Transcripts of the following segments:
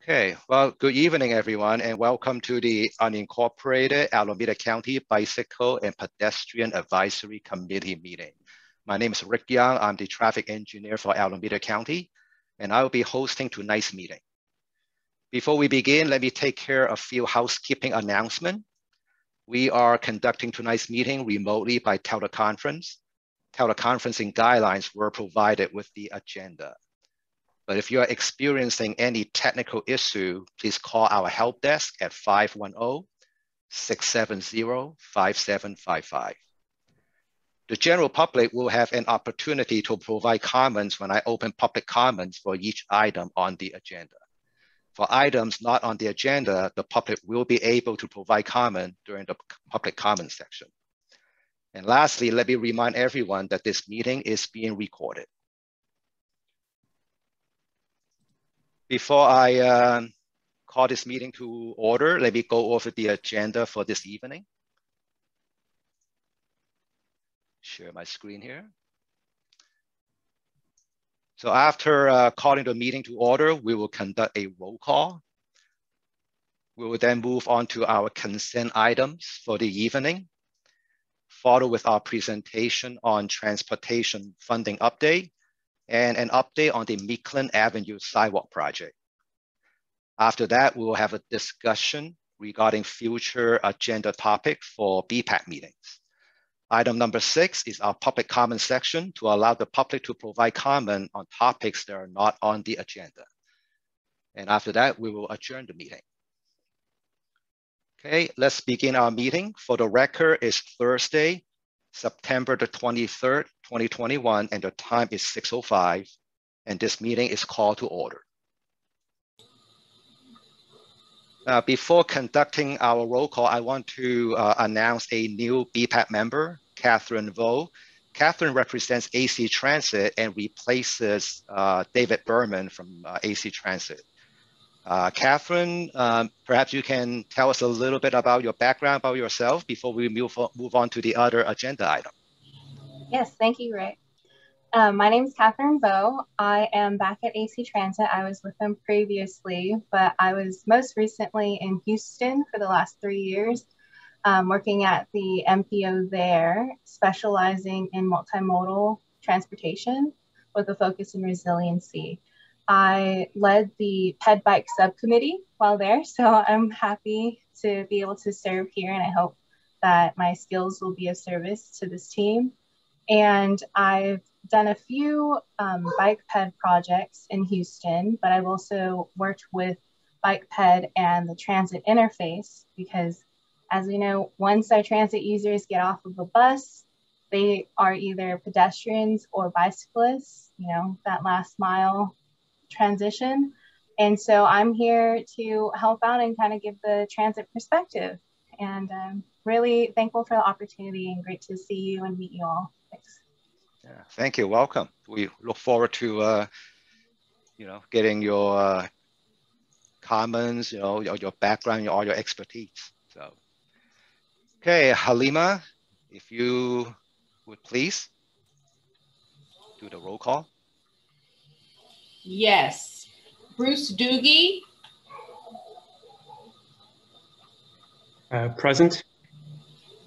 Okay, well, good evening, everyone, and welcome to the Unincorporated Alameda County Bicycle and Pedestrian Advisory Committee meeting. My name is Rick Young. I'm the traffic engineer for Alameda County, and I will be hosting tonight's meeting. Before we begin, let me take care of a few housekeeping announcements. We are conducting tonight's meeting remotely by teleconference. Teleconferencing guidelines were provided with the agenda. But if you are experiencing any technical issue, please call our help desk at 510-670-5755. The general public will have an opportunity to provide comments when I open public comments for each item on the agenda. For items not on the agenda, the public will be able to provide comment during the public comment section. And lastly, let me remind everyone that this meeting is being recorded. Before I call this meeting to order, let me go over the agenda for this evening. Share my screen here. So after calling the meeting to order, we will conduct a roll call. We will then move on to our consent items for the evening, follow with our presentation on transportation funding update, and an update on the Meeklin Avenue Sidewalk project. After that, we will have a discussion regarding future agenda topics for BPAC meetings. Item number 6 is our public comment section to allow the public to provide comment on topics that are not on the agenda. And after that, we will adjourn the meeting. Okay, let's begin our meeting. For the record, it's Thursday, September the 23rd, 2021, and the time is 6:05, and this meeting is called to order. Before conducting our roll call, I want to announce a new BPAC member, Catherine Vo. Catherine represents AC Transit and replaces David Berman from AC Transit. Catherine, perhaps you can tell us a little bit about your background, about yourself, before we move on to the other agenda item. Yes, thank you, Rick. My name is Catherine Vo. I am back at AC Transit. I was with them previously, but I was most recently in Houston for the last 3 years, working at the MPO there, specializing in multimodal transportation with a focus in resiliency. I led the PED Bike subcommittee while there, so I'm happy to be able to serve here, and I hope that my skills will be of service to this team. And I've done a few bike ped projects in Houston, but I've also worked with bike ped and the transit interface because, as we know, once our transit users get off of a bus, they are either pedestrians or bicyclists, you know, that last mile transition. And so I'm here to help out and kind of give the transit perspective. And I'm really thankful for the opportunity and great to see you and meet you all. Thanks. Yeah, thank you. Welcome. We look forward to getting your comments, your background, all your expertise. So, okay, Halima, if you would please do the roll call. Yes. Bruce Doogie. Present.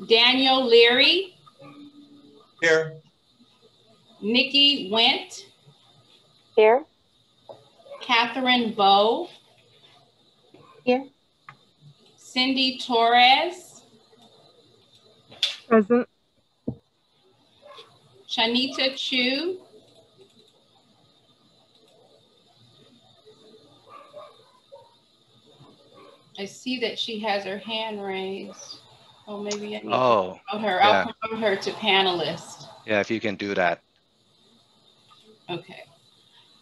Daniel Leary. Here. Nikki Went. Here. Catherine Bowe. Here. Cindy Torres. Present. Shanita Chu. I see that she has her hand raised. Oh, maybe I need to promote her. Yeah. I'll promote her to panelist. Yeah, if you can do that. Okay.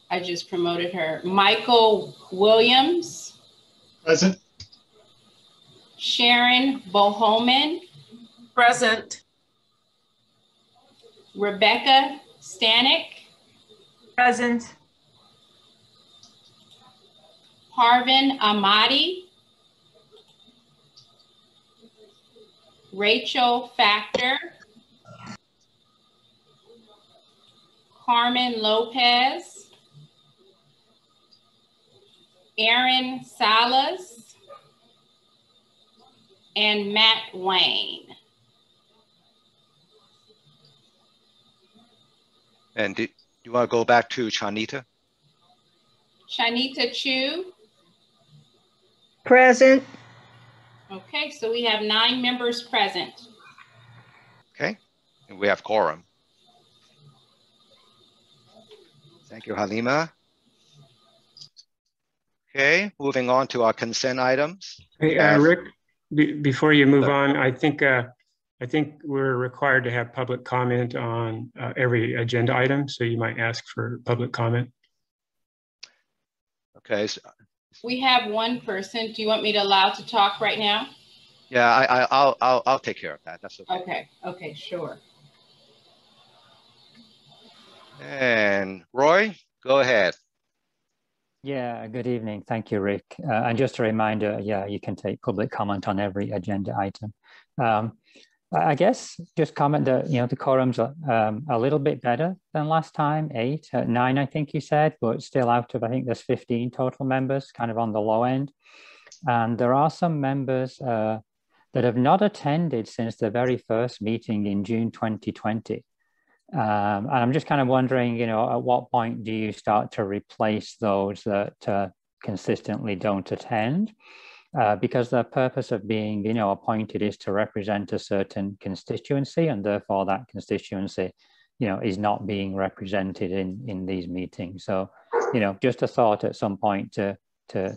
I just promoted her. Michael Williams. Present. Sharon Boholman. Present. Rebecca Stanek. Present. Parvin Ahmadi. Rachel Factor. Carmen Lopez. Aaron Salas, and Matt Wayne. And do you want to go back to Chanita? Shanita Chu. Present. Okay, so we have 9 members present. Okay, and we have quorum. Thank you, Halima. Okay, moving on to our consent items. Hey, Rick, before you move on, I think we're required to have public comment on every agenda item, so you might ask for public comment. Okay. So, we have one person. Do you want me to allow to talk right now? Yeah, I'll take care of that. That's okay. Okay. Okay, sure. And Roy, go ahead. Yeah, good evening. Thank you, Rick. And just a reminder, yeah, you can take public comment on every agenda item. I guess just comment that, you know, the quorum's a little bit better than last time, 8, 9, I think you said, but still out of, I think there's 15 total members, kind of on the low end. And there are some members that have not attended since the very first meeting in June 2020. And I'm just kind of wondering, you know, at what point do you start to replace those that consistently don't attend? Because the purpose of being, you know, appointed is to represent a certain constituency, and therefore that constituency, you know, is not being represented in these meetings. So, you know, just a thought at some point to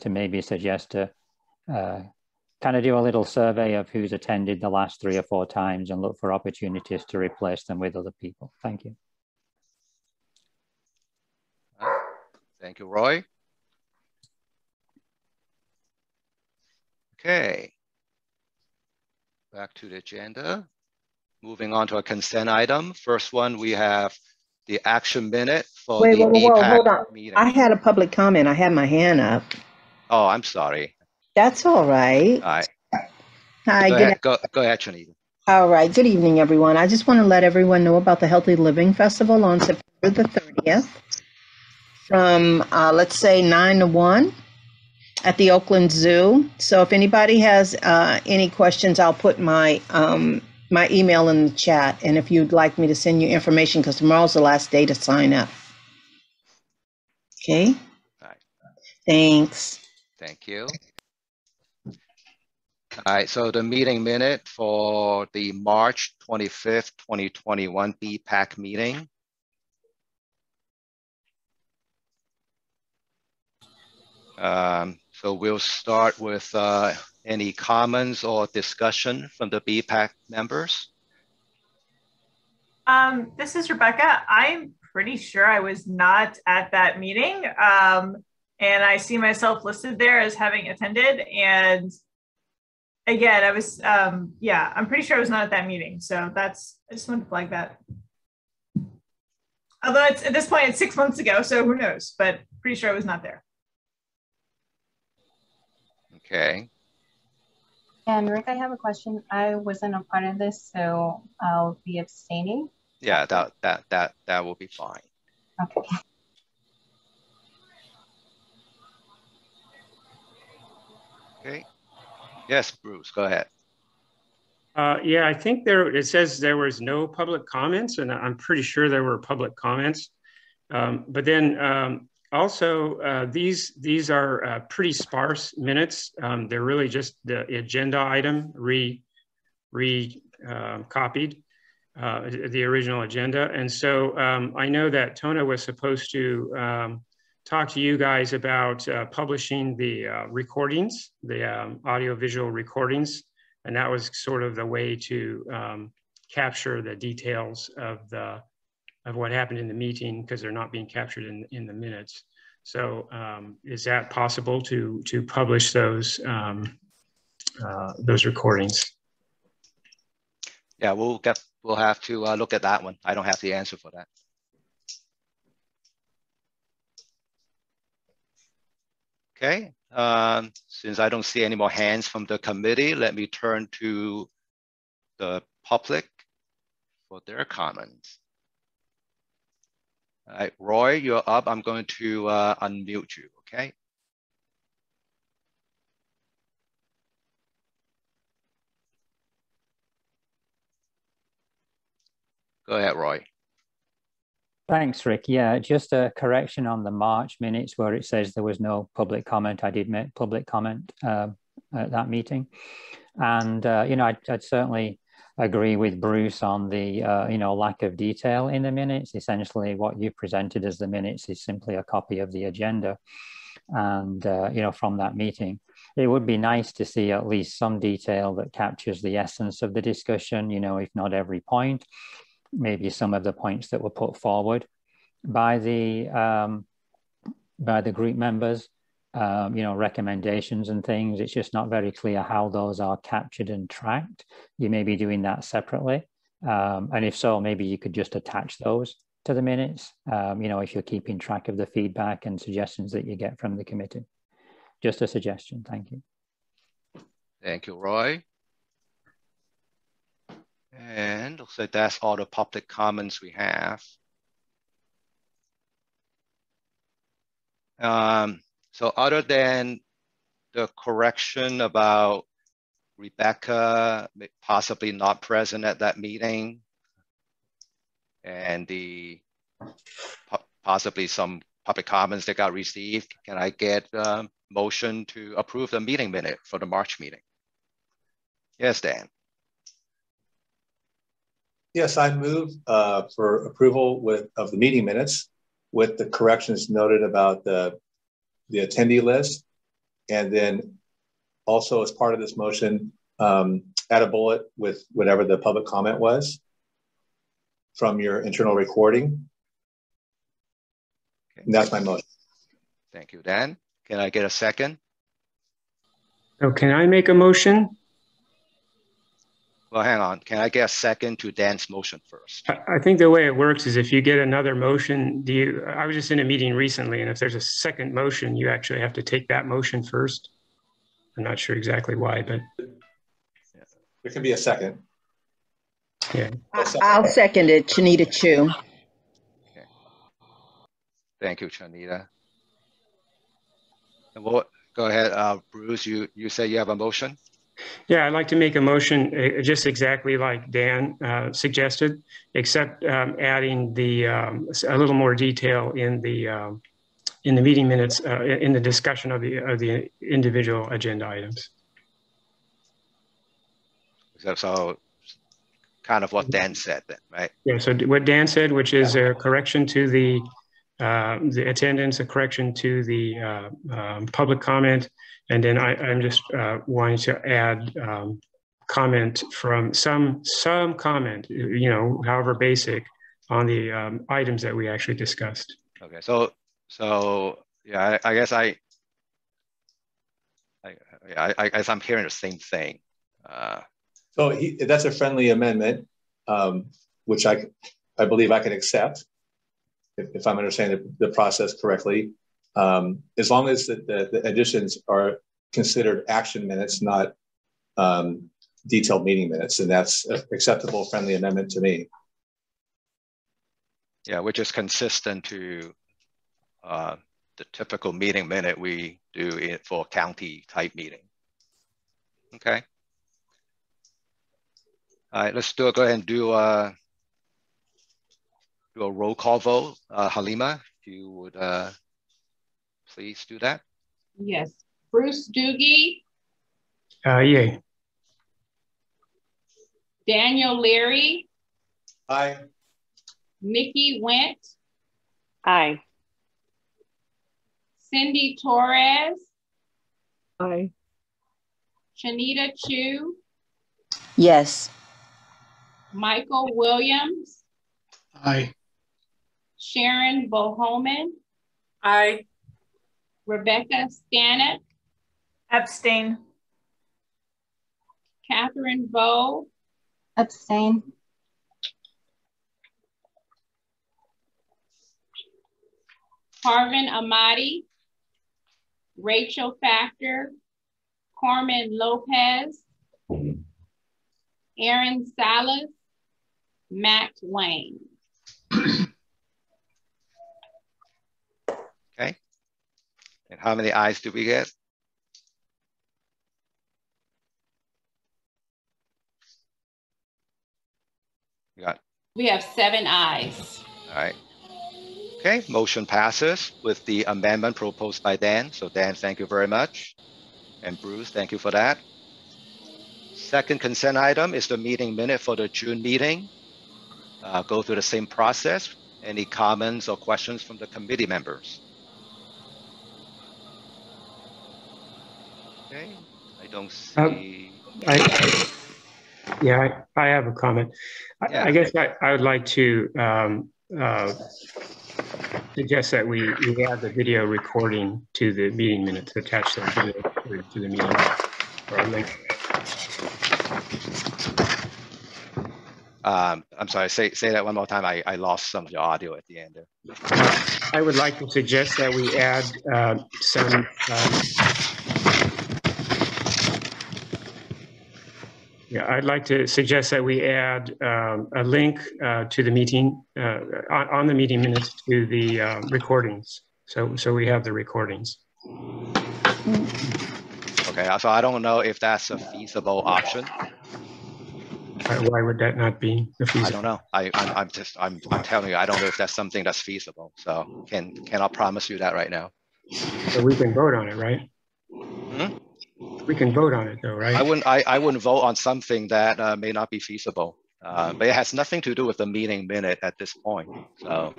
maybe suggest to kind of do a little survey of who's attended the last 3 or 4 times and look for opportunities to replace them with other people. Thank you. Thank you, Roy. Okay. Back to the agenda. Moving on to a consent item. First one, we have the action minute for the BPAC hold on. meeting. I had a public comment. I had my hand up. Oh, I'm sorry. That's all right. All right. Hi, Go ahead, Chanita. All right. Good evening, everyone. I just want to let everyone know about the Healthy Living Festival on September the 30th from, let's say, 9 to 1 at the Oakland Zoo. So if anybody has any questions, I'll put my my email in the chat. And if you'd like me to send you information, because tomorrow's the last day to sign up. Okay. All right. Thanks. Thank you. All right, so the meeting minute for the March 25th, 2021 BPAC meeting. So we'll start with any comments or discussion from the BPAC members. This is Rebecca. I'm pretty sure I was not at that meeting. And I see myself listed there as having attended. And again, I was, yeah, I'm pretty sure I was not at that meeting. So I just wanted to flag that. Although it's at this point, it's 6 months ago, so who knows, but pretty sure I was not there. Okay. And Rick, I have a question. I wasn't a part of this, so I'll be abstaining. Yeah, that will be fine. Okay. Okay. Yes, Bruce, go ahead. Yeah, I think it says there was no public comments, and I'm pretty sure there were public comments. But then also these are pretty sparse minutes. They're really just the agenda item copied the original agenda. And so I know that Tona was supposed to talk to you guys about publishing the recordings, the audiovisual recordings. And that was sort of the way to capture the details of what happened in the meeting, because they're not being captured in the minutes. So is that possible to publish those recordings? Yeah, we'll have to look at that one. I don't have the answer for that. Okay, since I don't see any more hands from the committee, let me turn to the public for their comments. All right, Roy, you're up. I'm going to unmute you, okay? Go ahead, Roy. Thanks, Rick. Yeah, just a correction on the March minutes where it says there was no public comment. I did make public comment at that meeting. And, you know, I'd certainly agree with Bruce on the, you know, lack of detail in the minutes. Essentially, what you presented as the minutes is simply a copy of the agenda. And, you know, from that meeting, it would be nice to see at least some detail that captures the essence of the discussion, you know, if not every point, maybe some of the points that were put forward by the group members, you know, recommendations and things. It's just not very clear how those are captured and tracked. You may be doing that separately. And if so, maybe you could just attach those to the minutes, you know, if you're keeping track of the feedback and suggestions that you get from the committee. Just a suggestion. Thank you. Thank you, Roy. And looks like that's all the public comments we have. So other than the correction about Rebecca possibly not present at that meeting, and the possibly some public comments that got received, can I get a motion to approve the meeting minute for the March meeting? Yes, Dan. Yes, I move for approval of the meeting minutes with the corrections noted about the attendee list. And then also as part of this motion, add a bullet with whatever the public comment was from your internal recording. Okay. And that's my motion. Thank you, Dan. Can I get a second? Oh, can I make a motion? Well, hang on. Can I get a second to Dan's motion first? I think the way it works is if you get another motion, I was just in a meeting recently, and if there's a second motion, you actually have to take that motion first. I'm not sure exactly why, but. There can be a second. Yeah. I'll second it, Chanita Chu. Okay. Thank you, Chanita. And go ahead, Bruce, you say you have a motion? Yeah, I'd like to make a motion just exactly like Dan suggested, except adding a little more detail in the meeting minutes in the discussion of the individual agenda items. So kind of what Dan said then, right? Yeah, so what Dan said, which is a correction to the attendance, a correction to the public comment, and then I'm just wanting to add comment from some comment, you know, however basic, on the items that we actually discussed. Okay, so yeah, I guess I guess I'm hearing the same thing. So that's a friendly amendment, which I believe I can accept if I'm understanding the process correctly. As long as the additions are considered action minutes, not detailed meeting minutes, and that's an acceptable friendly amendment to me. Yeah, which is consistent to the typical meeting minute we do for county type meeting. Okay. All right, let's go ahead and do a roll call vote. Halima, if you would please do that. Yes. Bruce Doogie. Yay. Daniel Leary. Aye. Mickey Went. Aye. Cindy Torres. Aye. Chanita Chu. Yes. Michael Williams. Aye. Sharon Bohoman. Aye. Rebecca Stanek. Abstain. Catherine Bowe. Abstain. Harvin Amadi. Rachel Factor. Carmen Lopez. Aaron Salas. Matt Wayne. Okay. And how many ayes do we get? We got We have 7 ayes. All right. Okay, motion passes with the amendment proposed by Dan. So Dan, thank you very much. And Bruce, thank you for that. Second consent item is the meeting minute for the June meeting. Go through the same process. Any comments or questions from the committee members? Okay, I don't see. I have a comment. Yeah. I guess I would like to suggest that we add the video recording to the meeting minutes, attach that video to the meeting or a link. I'm sorry, say that one more time. I lost some of your audio at the end there. I would like to suggest that we add some I'd like to suggest that we add a link to the meeting on the meeting minutes to the recordings. So we have the recordings. Okay, so I don't know if that's a feasible option. Why would that not be feasible? I don't know. I'm telling you, I don't know if that's something that's feasible. So cannot promise you that right now. So we can vote on it, right? We can vote on it though, right? I wouldn't vote on something that may not be feasible. But it has nothing to do with the meeting minute at this point. So.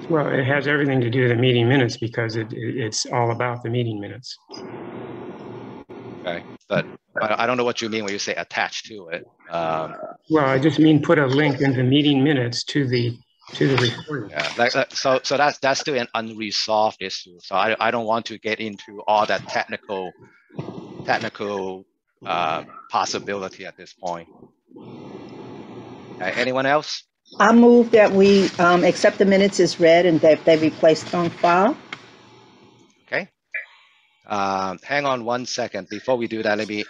Well, it has everything to do with the meeting minutes because it's all about the meeting minutes. Okay, but I don't know what you mean when you say attached to it. Well, I just mean put a link in the meeting minutes to the recording. Yeah, so that's still an unresolved issue. So I don't want to get into all that technical possibility at this point. Anyone else? I move that we accept the minutes as read and that they be placed on file. Okay. Hang on one second. Before we do that, let me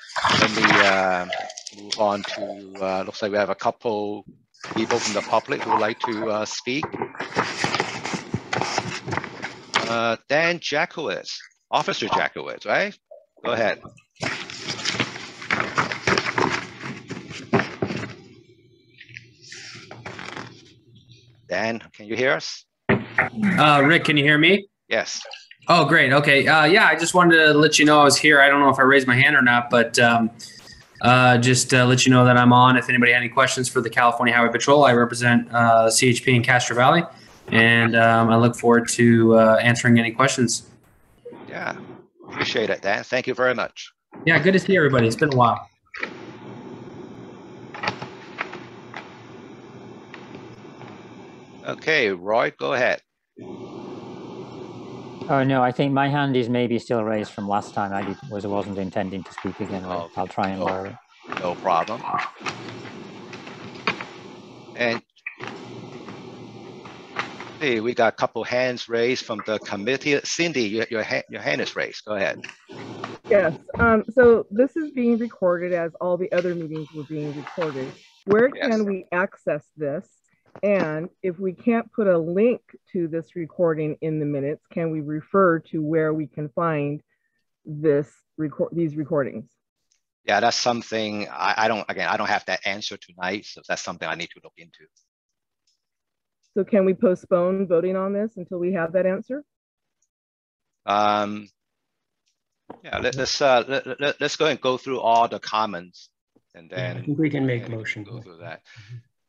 move on to, looks like we have a couple people from the public who would like to speak. Dan Jackowitz, Officer Jackowitz, right? Go ahead. Dan, can you hear us? Rick, can you hear me? Yes. Oh, great. Okay. Yeah, I just wanted to let you know I was here. I don't know if I raised my hand or not, but just let you know that I'm on. If anybody had any questions for the California Highway Patrol, I represent CHP in Castro Valley, and I look forward to answering any questions. Yeah, appreciate it, Dan. Thank you very much. Yeah, good to see everybody. It's been a while. Okay, Roy, go ahead. Oh no, I think my hand is maybe still raised from last time. I wasn't intending to speak again. Oh, I'll try and lower it. No problem. And hey, we got a couple hands raised from the committee. Cindy, your hand is raised. Go ahead. Yes. So this is being recorded as all the other meetings were being recorded. Where can we access this? And if we can't put a link to this recording in the minutes, can we refer to where we can find these recordings? Yeah, that's something I don't have that answer tonight, so that's something I need to look into. So can we postpone voting on this until we have that answer? Yeah, let's go and go through all the comments, and then I think we can make motion. Go through that.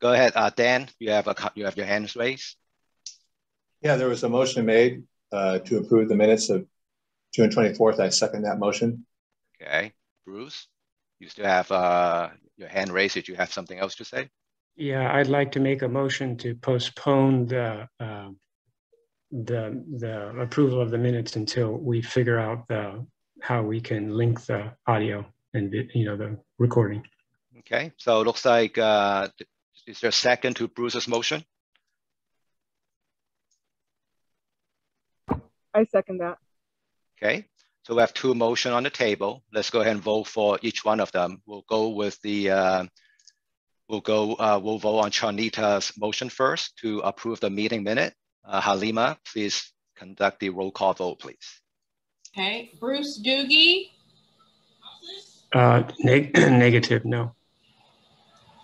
Go ahead, Dan. You have your hands raised. Yeah, there was a motion made to approve the minutes of June 24th. I second that motion. Okay, Bruce, you still have your hand raised. Did you have something else to say? Yeah, I'd like to make a motion to postpone the approval of the minutes until we figure out how we can link the audio and the recording. Okay, so it looks like is there a second to Bruce's motion? I second that. Okay, so we have two motions on the table. Let's go ahead and vote for each one of them. We'll go with the we'll vote on Charnita's motion first to approve the meeting minute. Halima, please conduct the roll call vote, please. Okay, Bruce Doogie. Negative, no.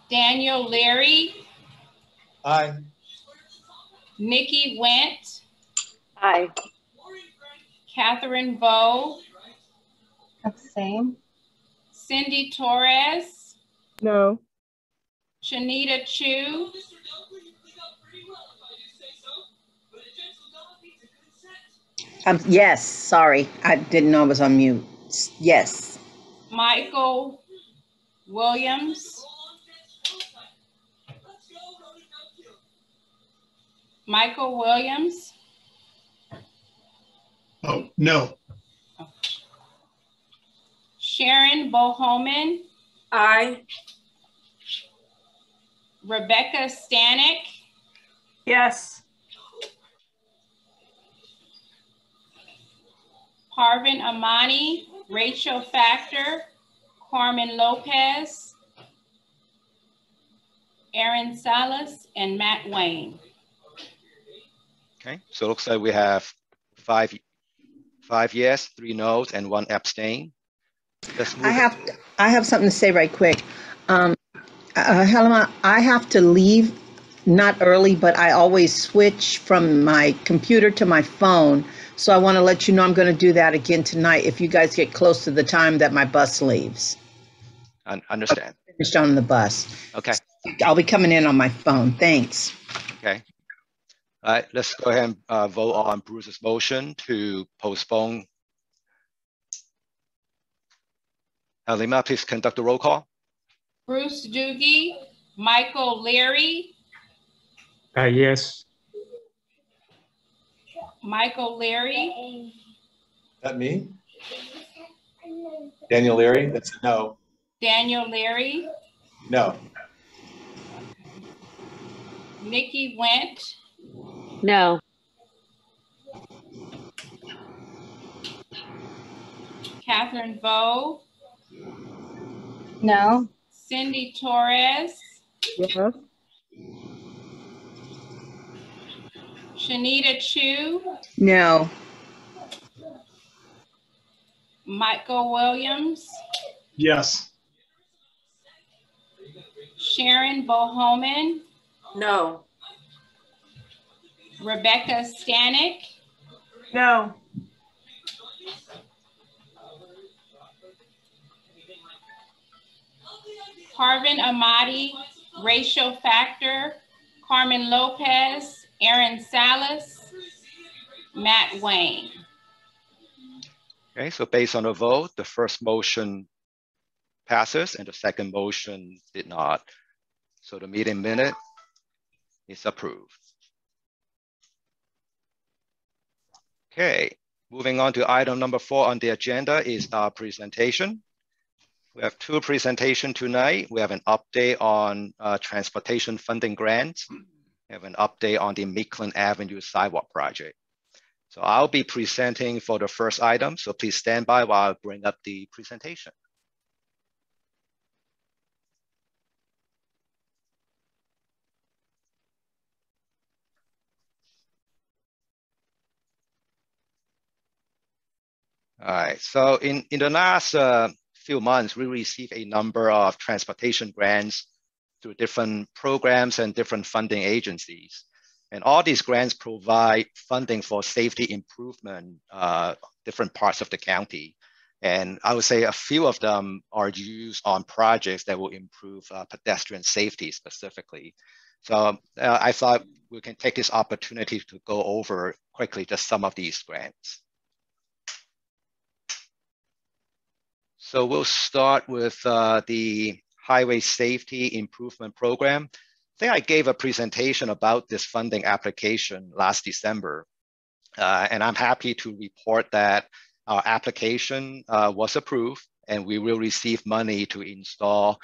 Daniel Leary. Aye. Nikki Went, Aye. Catherine Bowe, Abstain. Cindy Torres, No. Shanita Chu, Yes, sorry. I didn't know I was on mute. Yes. Michael Williams, Michael Williams, Oh, no. Sharon Bohoman, Aye. Rebecca Stanek, Yes. Parvin Amani, Rachel Factor, Carmen Lopez, Aaron Salas, and Matt Wayne. Okay, so it looks like we have five yes, 3 no's, and 1 abstain. Let's move. I have something to say right quick. Helena, I have to leave not early, but I always switch from my computer to my phone. So I want to let you know I'm going to do that again tonight if you guys get close to the time that my bus leaves. I understand. Finished on the bus. Okay. I'll be coming in on my phone. Thanks. Okay. All right, let's go ahead and vote on Bruce's motion to postpone. Alima, please conduct the roll call. Bruce Doogie, Michael Leary. Yes. Michael Leary. Is that me? Daniel Leary, that's a no. Daniel Leary. No. Nikki Went. No. Catherine Bowe. No. Cindy Torres. Yes. Shanita Chu. No. Michael Williams. Yes. Sharon Bohoman. No. Rebecca Stanek. No. Parvin Amadi, Rachel Factor, Carmen Lopez, Aaron Salas, Matt Wayne. Okay, so based on the vote, the first motion passes and the second motion did not. So the meeting minute is approved. Okay, moving on to item number 4 on the agenda is our presentation. We have 2 presentations tonight. We have an update on transportation funding grants. We have an update on the Meeklin Avenue Sidewalk project. So I'll be presenting for the first item, so please stand by while I bring up the presentation. All right, so in the last few months, we received a number of transportation grants through different programs and different funding agencies. And all these grants provide funding for safety improvement, different parts of the county. And I would say a few of them are used on projects that will improve pedestrian safety specifically. So I thought we can take this opportunity to go over quickly just some of these grants. So we'll start with the Highway Safety Improvement Program. I think I gave a presentation about this funding application last December, and I'm happy to report that our application was approved, and we will receive money to install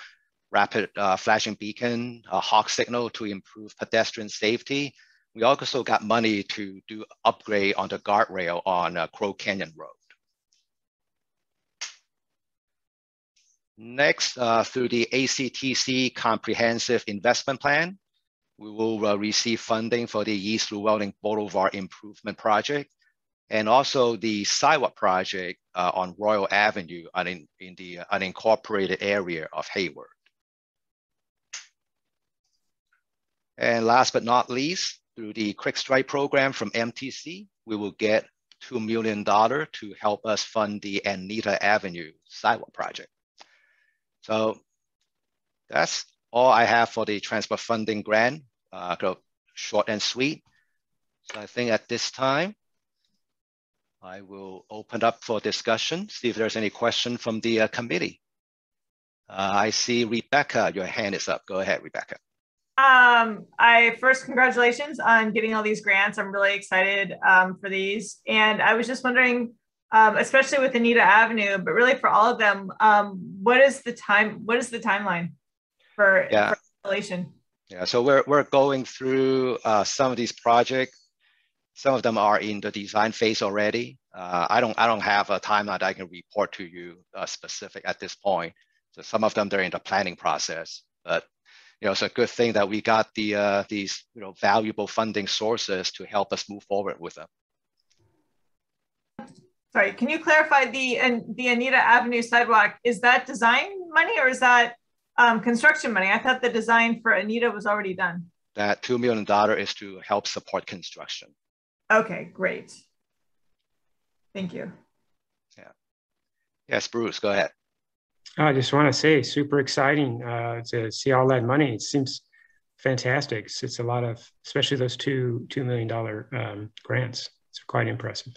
rapid flashing beacon, hawk signal to improve pedestrian safety. We also got money to do upgrade on the guardrail on Crow Canyon Road. Next, through the ACTC Comprehensive Investment Plan, we will receive funding for the East Llewellyn Boulevard Improvement Project, and also the Sidewalk project on Royal Avenue in the unincorporated area of Hayward. And last but not least, through the Quick Strike program from MTC, we will get $2 million to help us fund the Anita Avenue sidewalk project. So that's all I have for the transport funding grant, short and sweet. So I think at this time, I will open up for discussion, see if there's any question from the committee. I see Rebecca, your hand is up. Go ahead, Rebecca. Congratulations on getting all these grants. I'm really excited for these. And I was just wondering, especially with Anita Avenue, but really for all of them, what is the timeline for installation? Yeah, so we're going through some of these projects. Some of them are in the design phase already. I don't have a timeline that I can report to you specific at this point. So some of them, they're in the planning process, but it's a good thing that we got these valuable funding sources to help us move forward with them. Sorry, can you clarify the Anita Avenue sidewalk? Is that design money or is that construction money? I thought the design for Anita was already done. That $2 million is to help support construction. Okay, great. Thank you. Yeah. Yes, Bruce, go ahead. I just want to say, super exciting to see all that money. It seems fantastic. It's a lot of, especially those $2 million grants. It's quite impressive.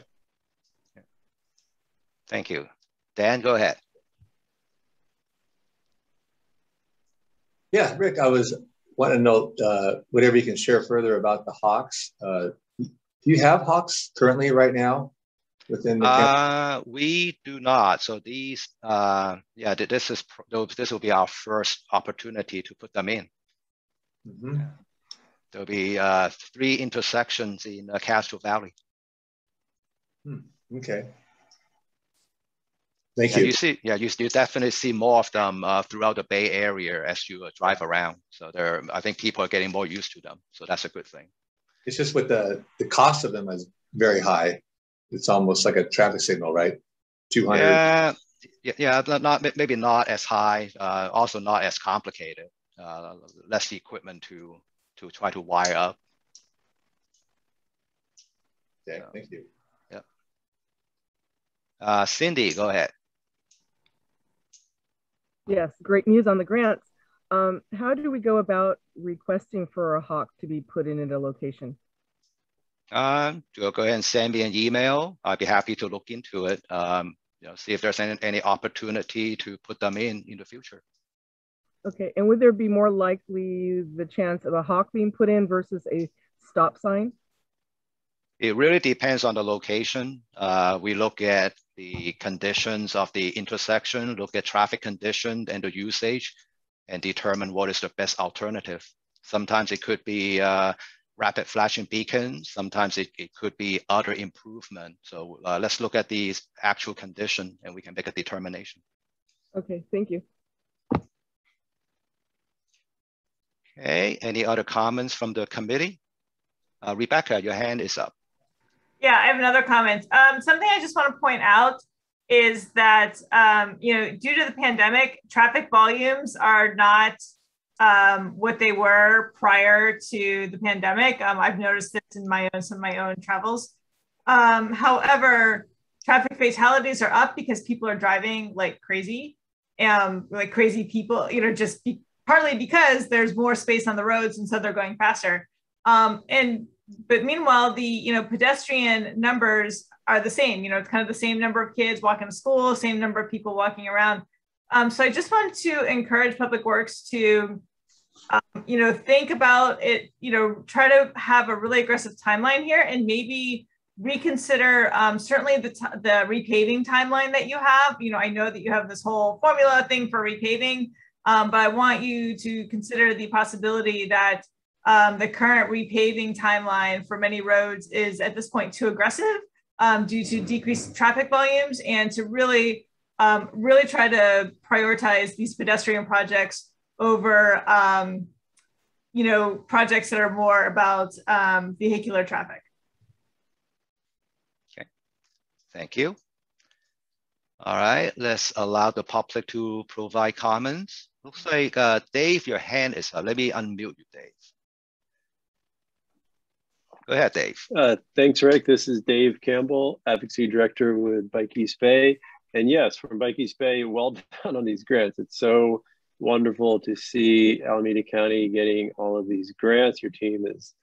Thank you. Dan, go ahead. Yeah, Rick, I want to know whatever you can share further about the Hawks. Do you have Hawks currently right now within the we do not. So these, this will be our first opportunity to put them in. Mm-hmm. There'll be 3 intersections in Castro Valley. Okay. Thank you. You definitely see more of them throughout the Bay Area as you drive around. So I think people are getting more used to them. So that's a good thing. It's just with the cost of them is very high. It's almost like a traffic signal, right? 200. Maybe not as high. Also not as complicated. Less equipment to try to wire up. Okay, thank you. Yeah. Cindy, go ahead. Yes, great news on the grants. How do we go about requesting for a hawk to be put in a location? Go ahead and send me an email. I'd be happy to look into it. See if there's any opportunity to put them in the future. Okay, and would there be more likely the chance of a hawk being put in versus a stop sign? It really depends on the location. We look at the conditions of the intersection, look at traffic condition and the usage, and determine what is the best alternative. Sometimes it could be rapid flashing beacons. Sometimes it could be other improvement. So let's look at the actual condition and we can make a determination. Okay, thank you. Okay, any other comments from the committee? Rebecca, your hand is up. Yeah, I have another comment. Something I just want to point out is that, due to the pandemic, traffic volumes are not what they were prior to the pandemic. I've noticed this in some of my own travels. However, traffic fatalities are up because people are driving like crazy, like crazy people, partly because there's more space on the roads and so they're going faster. But meanwhile, the pedestrian numbers are the same. It's kind of the same number of kids walking to school, same number of people walking around. So I just want to encourage Public Works to, think about it. Try to have a really aggressive timeline here, and maybe reconsider certainly the repaving timeline that you have. I know that you have this whole formula thing for repaving, but I want you to consider the possibility that the current repaving timeline for many roads is at this point too aggressive due to decreased traffic volumes, and to really try to prioritize these pedestrian projects over projects that are more about vehicular traffic. Okay, thank you. All right, let's allow the public to provide comments. Looks like Dave, your hand is up. Let me unmute you, Dave. Go ahead, Dave. Thanks, Rick. This is Dave Campbell, Advocacy Director with Bike East Bay. And yes, from Bike East Bay, well done on these grants. It's so wonderful to see Alameda County getting all of these grants. Your team is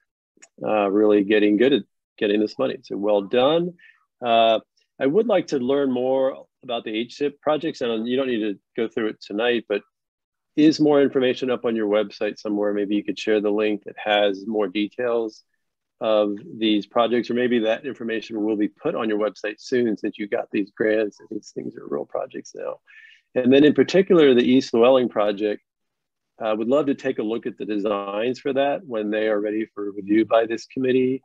really getting good at getting this money. So well done. I would like to learn more about the HSIP projects, and you don't need to go through it tonight, but is more information up on your website somewhere? Maybe you could share the link that has more details of these projects, or maybe that information will be put on your website soon since you got these grants and these things are real projects now. And then in particular, the East Llewellyn project, I would love to take a look at the designs for that when they are ready for review by this committee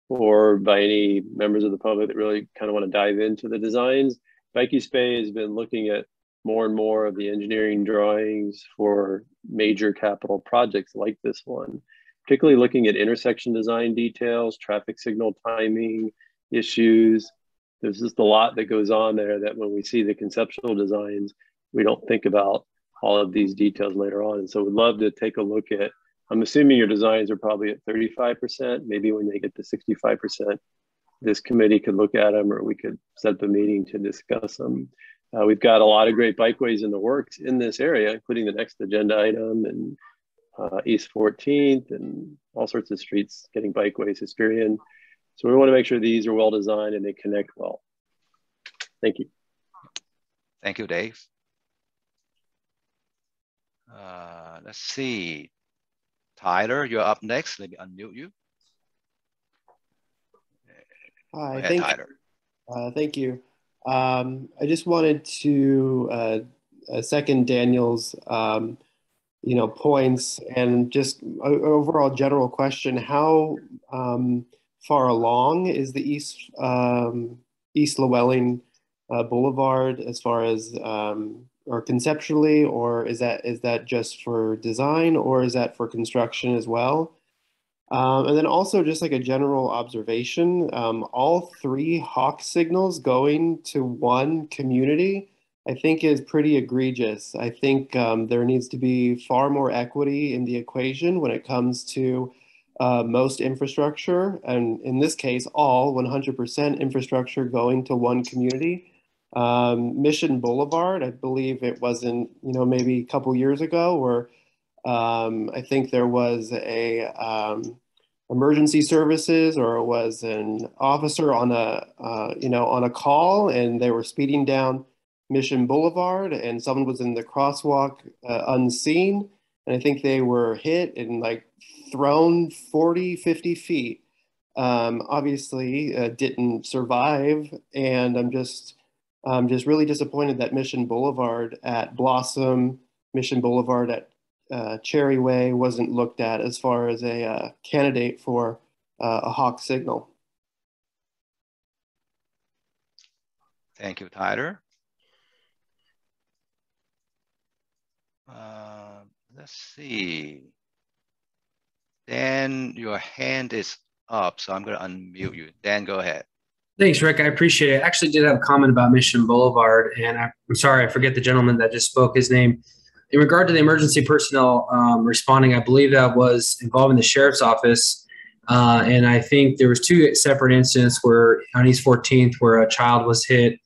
or by any members of the public that really kind of want to dive into the designs. Bike East Bay has been looking at more and more of the engineering drawings for major capital projects like this one, particularly looking at intersection design details, traffic signal timing issues. There's just a lot that goes on there that when we see the conceptual designs, we don't think about all of these details later on. And so we'd love to take a look at, I'm assuming your designs are probably at 35%, maybe when they get to 65%, this committee could look at them or we could set up a meeting to discuss them. We've got a lot of great bikeways in the works in this area, including the next agenda item and East 14th and all sorts of streets getting bikeways, Pedestrian. So we want to make sure these are well designed and they connect well. Thank you. Thank you, Dave. Let's see. Tyler, you're up next. Let me unmute you. Hi, thank you. I just wanted to second Daniel's points and just an overall general question. How far along is the East Llewellyn Boulevard as far as or conceptually, or is that just for design, or is that for construction as well? And then also just like a general observation, all 3 hawk signals going to one community, I think is pretty egregious. I think there needs to be far more equity in the equation when it comes to most infrastructure, and in this case, all 100% infrastructure going to one community. Mission Boulevard, I believe it wasn't, maybe a couple years ago, where I think there was a emergency services, or it was an officer on a call, and they were speeding down Mission Boulevard, and someone was in the crosswalk unseen, and I think they were hit and like thrown 40, 50 feet. Obviously didn't survive, and I'm just really disappointed that Mission Boulevard at Blossom, Mission Boulevard at Cherryway wasn't looked at as far as a candidate for a hawk signal. Thank you, Tyler. Let's see. Dan, your hand is up, so I'm going to unmute you. Dan, go ahead. Thanks, Rick. I appreciate it. I actually did have a comment about Mission Boulevard, and I'm sorry, I forget the gentleman that just spoke his name. In regard to the emergency personnel responding, I believe that was involving the sheriff's office, and I think there was 2 separate incidents where on East 14th where a child was hit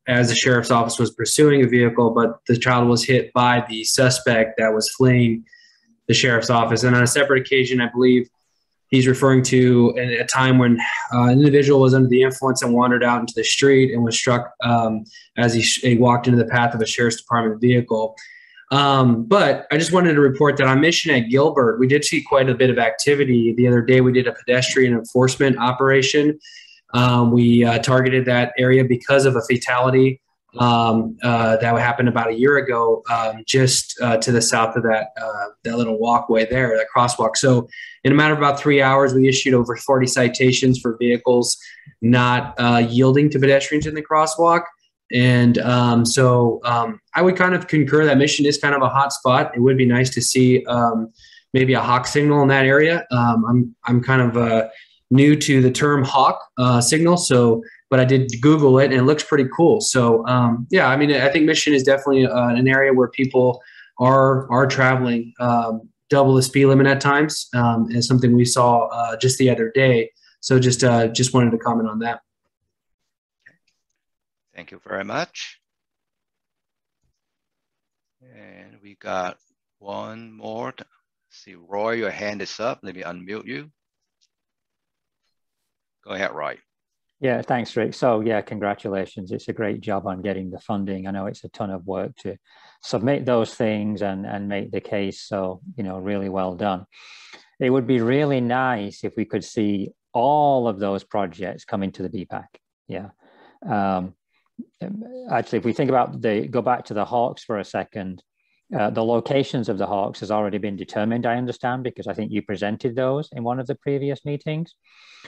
as the sheriff's office was pursuing a vehicle, but the child was hit by the suspect that was fleeing the sheriff's office. And on a separate occasion, I believe he's referring to a time when an individual was under the influence and wandered out into the street and was struck as he walked into the path of a sheriff's department vehicle. But I just wanted to report that on Mission at Gilbert, we did see quite a bit of activity. The other day, we did a pedestrian enforcement operation. We targeted that area because of a fatality that happened about a year ago, just to the south of that little walkway there, that crosswalk. So in a matter of about 3 hours, we issued over 40 citations for vehicles not yielding to pedestrians in the crosswalk. And so I would kind of concur that Mission is kind of a hot spot. It would be nice to see maybe a hawk signal in that area. I'm kind of new to the term hawk signal, but I did Google it and it looks pretty cool. So yeah, I mean, I think Mission is definitely an area where people are traveling double the speed limit at times, is something we saw just the other day. So just wanted to comment on that. Thank you very much. And we got one more. See, Roy, your hand is up. Let me unmute you. Go ahead, Roy. Yeah, thanks, Rick. So yeah, congratulations. It's a great job on getting the funding. I know it's a ton of work to submit those things and make the case. So, you know, really well done. It would be really nice if we could see all of those projects come into the BPAC. Yeah. Actually, if we think about go back to the Hawks for a second, the locations of the Hawks has already been determined, I understand, because I think you presented those in one of the previous meetings.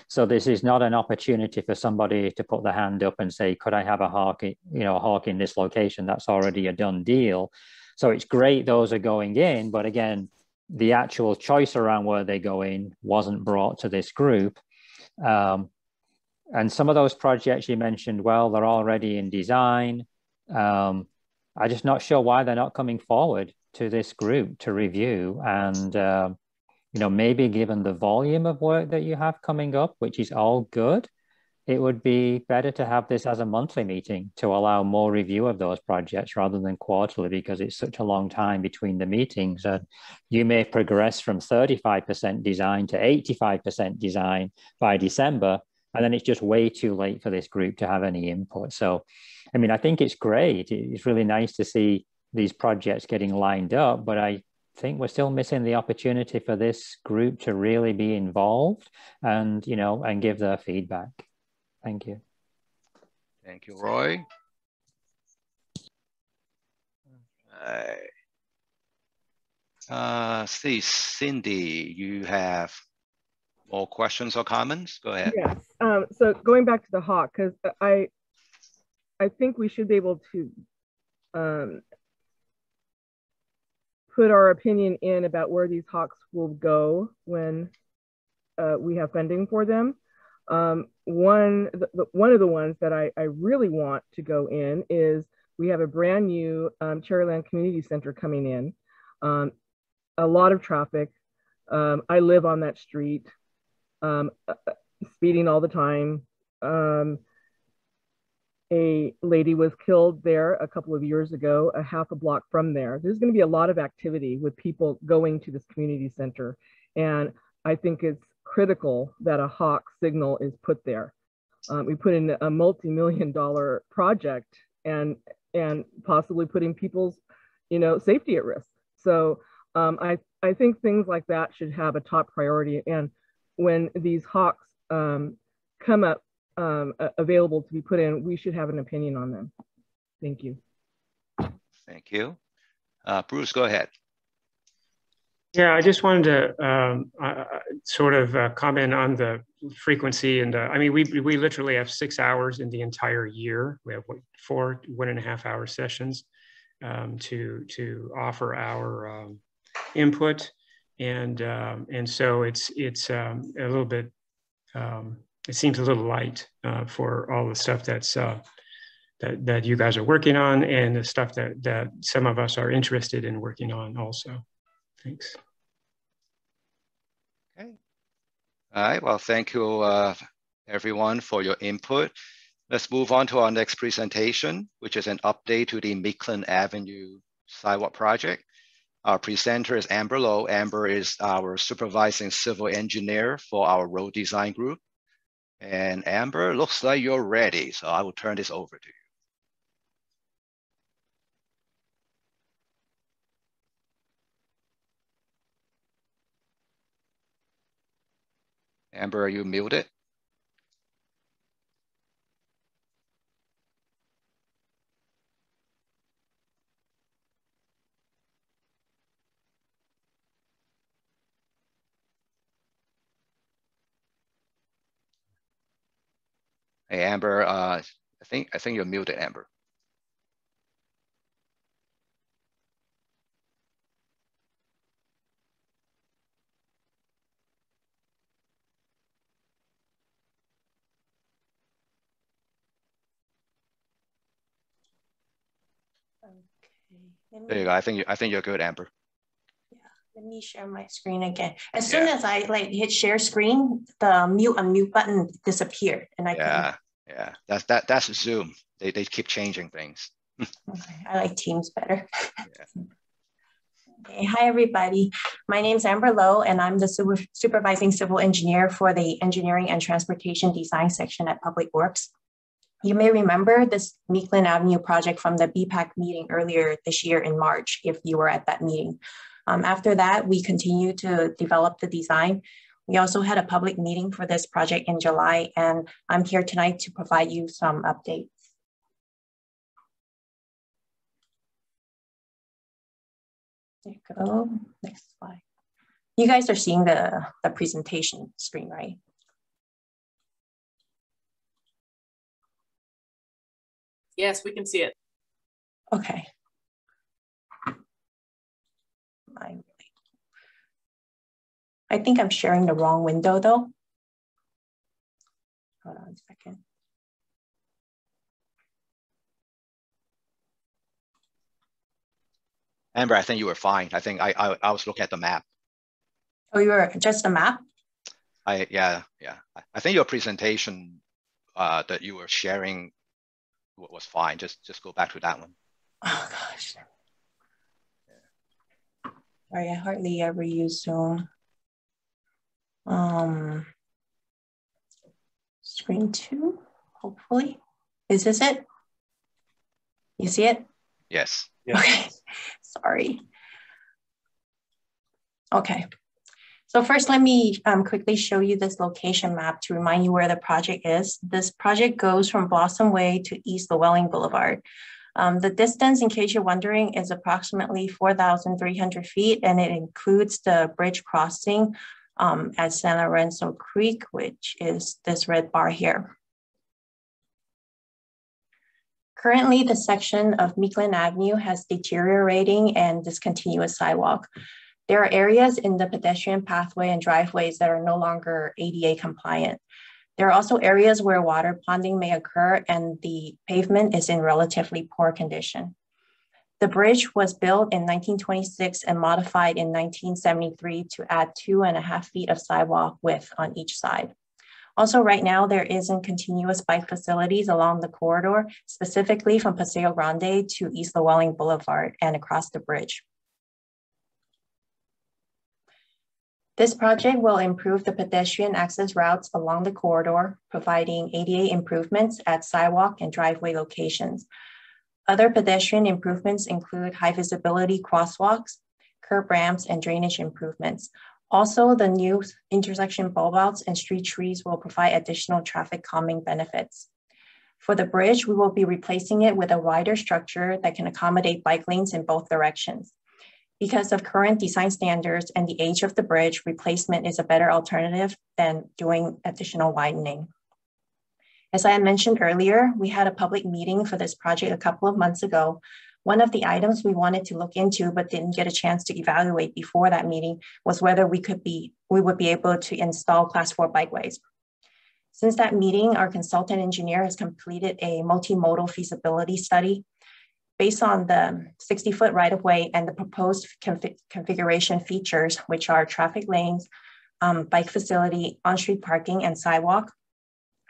So this is not an opportunity for somebody to put their hand up and say, could I have a hawk, a hawk in this location? That's already a done deal. So it's great those are going in, but again, the actual choice around where they go in wasn't brought to this group. And some of those projects you mentioned, well, they're already in design. I'm just not sure why they're not coming forward to this group to review. And, maybe given the volume of work that you have coming up, which is all good, it would be better to have this as a monthly meeting to allow more review of those projects rather than quarterly, because it's such a long time between the meetings. And you may progress from 35% design to 85% design by December, and then it's just way too late for this group to have any input. So, I mean, I think it's great. It's really nice to see these projects getting lined up, but I think we're still missing the opportunity for this group to really be involved and, and give their feedback. Thank you. Thank you, Roy. See, Cindy, you have more questions or comments? Go ahead. Yes. So going back to the hawk, because I think we should be able to put our opinion in about where these hawks will go when we have funding for them. One of the ones that I really want to go in is we have a brand new Cherryland Community Center coming in. A lot of traffic. I live on that street, speeding all the time. A lady was killed there a couple of years ago, a half a block from there. There's going to be a lot of activity with people going to this community center. And I think it's critical that a hawk signal is put there. We put in a multi-million-dollar project and possibly putting people's, safety at risk. So I think things like that should have a top priority. And when these hawks come up available to be put in, we should have an opinion on them. Thank you. Thank you. Bruce, go ahead. Yeah, I just wanted to comment on the frequency. And I mean, we literally have 6 hours in the entire year. We have 4 1.5-hour sessions to offer our input. And so it's a little bit, it seems a little light for all the stuff that's that you guys are working on and the stuff that some of us are interested in working on also. Thanks. Okay. All right. Well, thank you, everyone, for your input. Let's move on to our next presentation, which is an update to the Meeklin Avenue Sidewalk project. Our presenter is Amber Lowe. Amber is our supervising civil engineer for our road design group. And Amber, looks like you're ready, so I will turn this over to you. Amber, are you muted? Hey, Amber, I think you're muted, Amber. There you go. I think you're good, Amber. Yeah. Let me share my screen again. As soon as I hit share screen, the mute unmute button disappeared, and I couldn't. That's Zoom. They keep changing things. Okay, I like Teams better. Okay, hi everybody. My name is Amber Lowe, and I'm the supervising civil engineer for the engineering and transportation design section at Public Works. You may remember this Meeklin Avenue project from the BPAC meeting earlier this year in March, if you were at that meeting. After that, we continued to develop the design. We also had a public meeting for this project in July, and I'm here tonight to provide you some updates. There you go, next slide. You guys are seeing the presentation screen, right? Yes, we can see it. Okay. I think I'm sharing the wrong window though. Hold on a second. Amber, I think you were fine. I think I was looking at the map. Oh, you were just the map? Yeah. I think your presentation that you were sharing was fine. Just go back to that one. Oh gosh. Sorry, I hardly ever use Zoom. Screen 2, hopefully. Is this it? You see it? Yes. Okay, sorry. Okay, so first let me quickly show you this location map to remind you where the project is. This project goes from Blossom Way to East Llewellyn Boulevard. The distance, in case you're wondering, is approximately 4,300 feet, and it includes the bridge crossing at San Lorenzo Creek, which is this red bar here. Currently, the section of Meeklin Avenue has deteriorating and discontinuous sidewalk. There are areas in the pedestrian pathway and driveways that are no longer ADA compliant. There are also areas where water ponding may occur and the pavement is in relatively poor condition. The bridge was built in 1926 and modified in 1973 to add 2.5 feet of sidewalk width on each side. Also, right now, there isn't continuous bike facilities along the corridor, specifically from Paseo Grande to East Llewellyn Boulevard and across the bridge. This project will improve the pedestrian access routes along the corridor, providing ADA improvements at sidewalk and driveway locations. Other pedestrian improvements include high visibility crosswalks, curb ramps, and drainage improvements. Also, the new intersection bulb outs and street trees will provide additional traffic calming benefits. For the bridge, we will be replacing it with a wider structure that can accommodate bike lanes in both directions. Because of current design standards and the age of the bridge, replacement is a better alternative than doing additional widening. As I mentioned earlier, we had a public meeting for this project a couple of months ago. One of the items we wanted to look into but didn't get a chance to evaluate before that meeting was whether we would be able to install Class 4 bikeways. Since that meeting, our consultant engineer has completed a multimodal feasibility study. Based on the 60-foot right-of-way and the proposed configuration features, which are traffic lanes, bike facility, on-street parking, and sidewalk,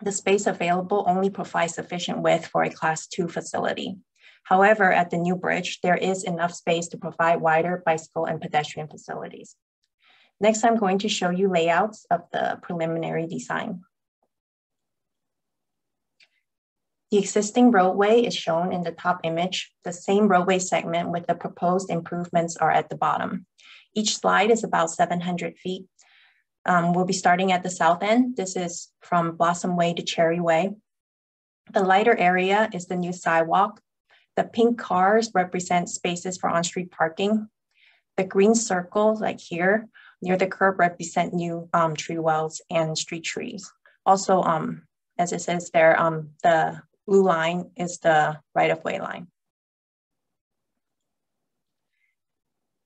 the space available only provides sufficient width for a Class 2 facility. However, at the new bridge, there is enough space to provide wider bicycle and pedestrian facilities. Next, I'm going to show you layouts of the preliminary design. The existing roadway is shown in the top image. The same roadway segment with the proposed improvements are at the bottom. Each slide is about 700 feet. We'll be starting at the south end. This is from Blossom Way to Cherryway. The lighter area is the new sidewalk. The pink cars represent spaces for on-street parking. The green circles, like here, near the curb, represent new tree wells and street trees. Also, as it says there, the blue line is the right-of-way line.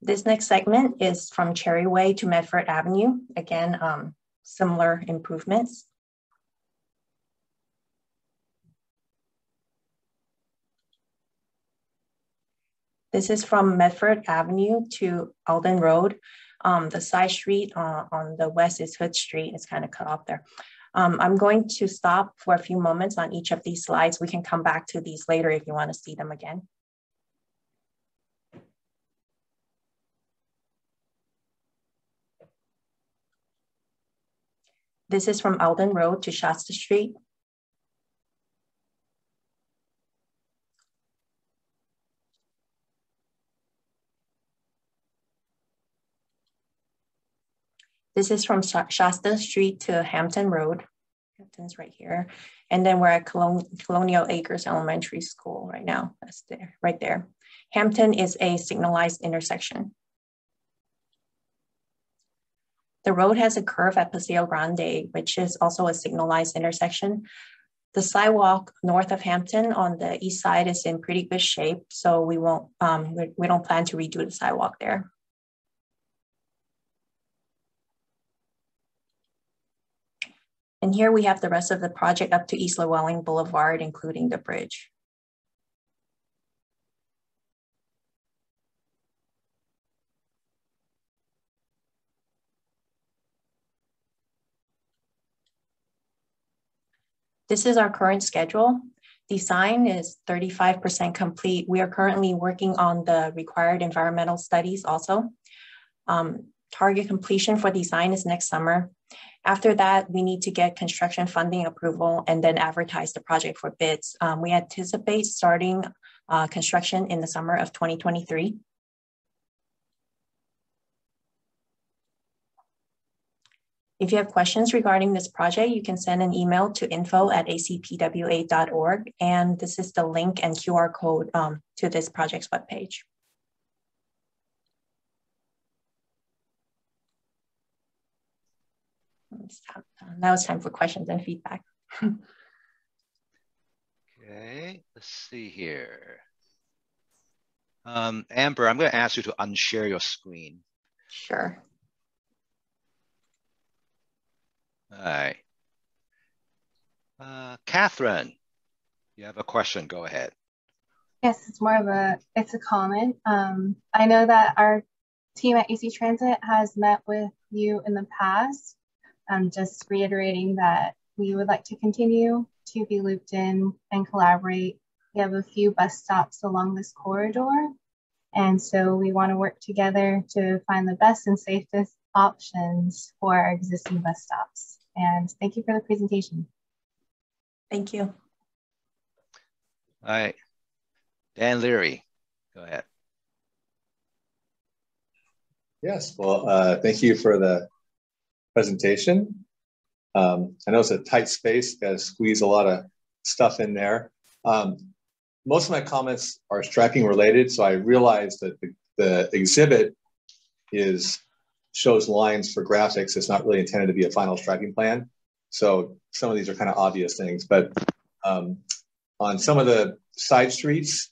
This next segment is from Cherryway to Medford Avenue. Again, similar improvements. This is from Medford Avenue to Alden Road. The side street on the west is Hood Street. It's kind of cut off there. I'm going to stop for a few moments on each of these slides. We can come back to these later if you want to see them again. This is from Alden Road to Shasta Street. This is from Shasta Street to Hampton Road. Hampton's right here. And then we're at Colonial Acres Elementary School right now. That's there, right there. Hampton is a signalized intersection. The road has a curve at Paseo Grande, which is also a signalized intersection. The sidewalk north of Hampton on the east side is in pretty good shape, so we don't plan to redo the sidewalk there. And here we have the rest of the project up to East Llewellyn Boulevard, including the bridge. This is our current schedule. Design is 35% complete. We are currently working on the required environmental studies also. Target completion for design is next summer. After that, we need to get construction funding approval and then advertise the project for bids. We anticipate starting construction in the summer of 2023. If you have questions regarding this project, you can send an email to info@acpwa.org. And this is the link and QR code to this project's webpage. Now it's time for questions and feedback. Okay, let's see here. Amber, I'm going to ask you to unshare your screen. Sure. All right. Catherine, you have a question, go ahead. Yes, it's more of a comment. I know that our team at AC Transit has met with you in the past. Just reiterating that we would like to continue to be looped in and collaborate. We have a few bus stops along this corridor. And so we want to work together to find the best and safest options for our existing bus stops. And thank you for the presentation. Thank you. All right. Dan Leary, go ahead. Yes, well, thank you for the presentation. I know it's a tight space, got to squeeze a lot of stuff in there. Most of my comments are striping related, so I realized that the exhibit shows lines for graphics. It's not really intended to be a final striping plan. So some of these are kind of obvious things, but on some of the side streets,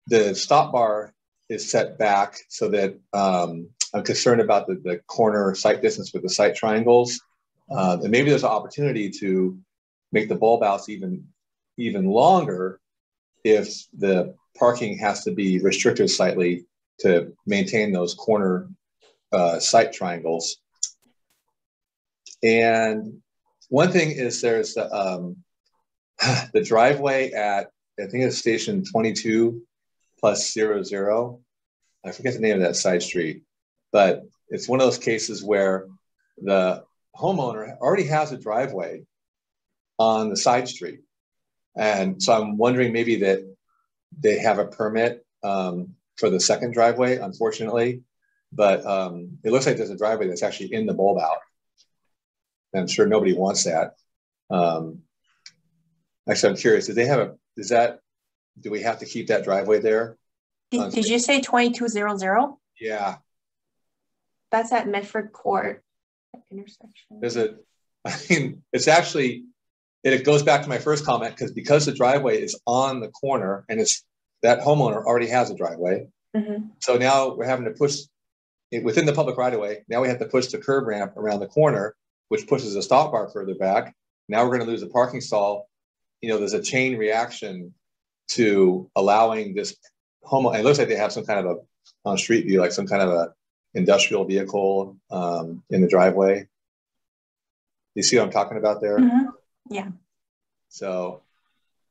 the stop bar is set back so that I'm concerned about the corner sight distance with the sight triangles. And maybe there's an opportunity to make the bulb outs even longer if the parking has to be restricted slightly to maintain those corner sight triangles. And one thing is there's the driveway at, I think it's station 22+00. I forget the name of that side street, but it's one of those cases where the homeowner already has a driveway on the side street. And so I'm wondering maybe that they have a permit for the second driveway, unfortunately, but it looks like there's a driveway that's actually in the bulb out. And I'm sure nobody wants that. Actually, I'm curious, do we have to keep that driveway there? Did you say 2200? Yeah. That's at Medford Court intersection. It's actually, it goes back to my first comment because the driveway is on the corner and that homeowner already has a driveway. Mm-hmm. So now we're having to push it within the public right of way. Now we have to push the curb ramp around the corner, which pushes the stop bar further back. Now we're going to lose a parking stall. There's a chain reaction to allowing this home, it looks like they have some kind of a, on street view, like some kind of a industrial vehicle in the driveway. You see what I'm talking about there? Mm-hmm. Yeah. So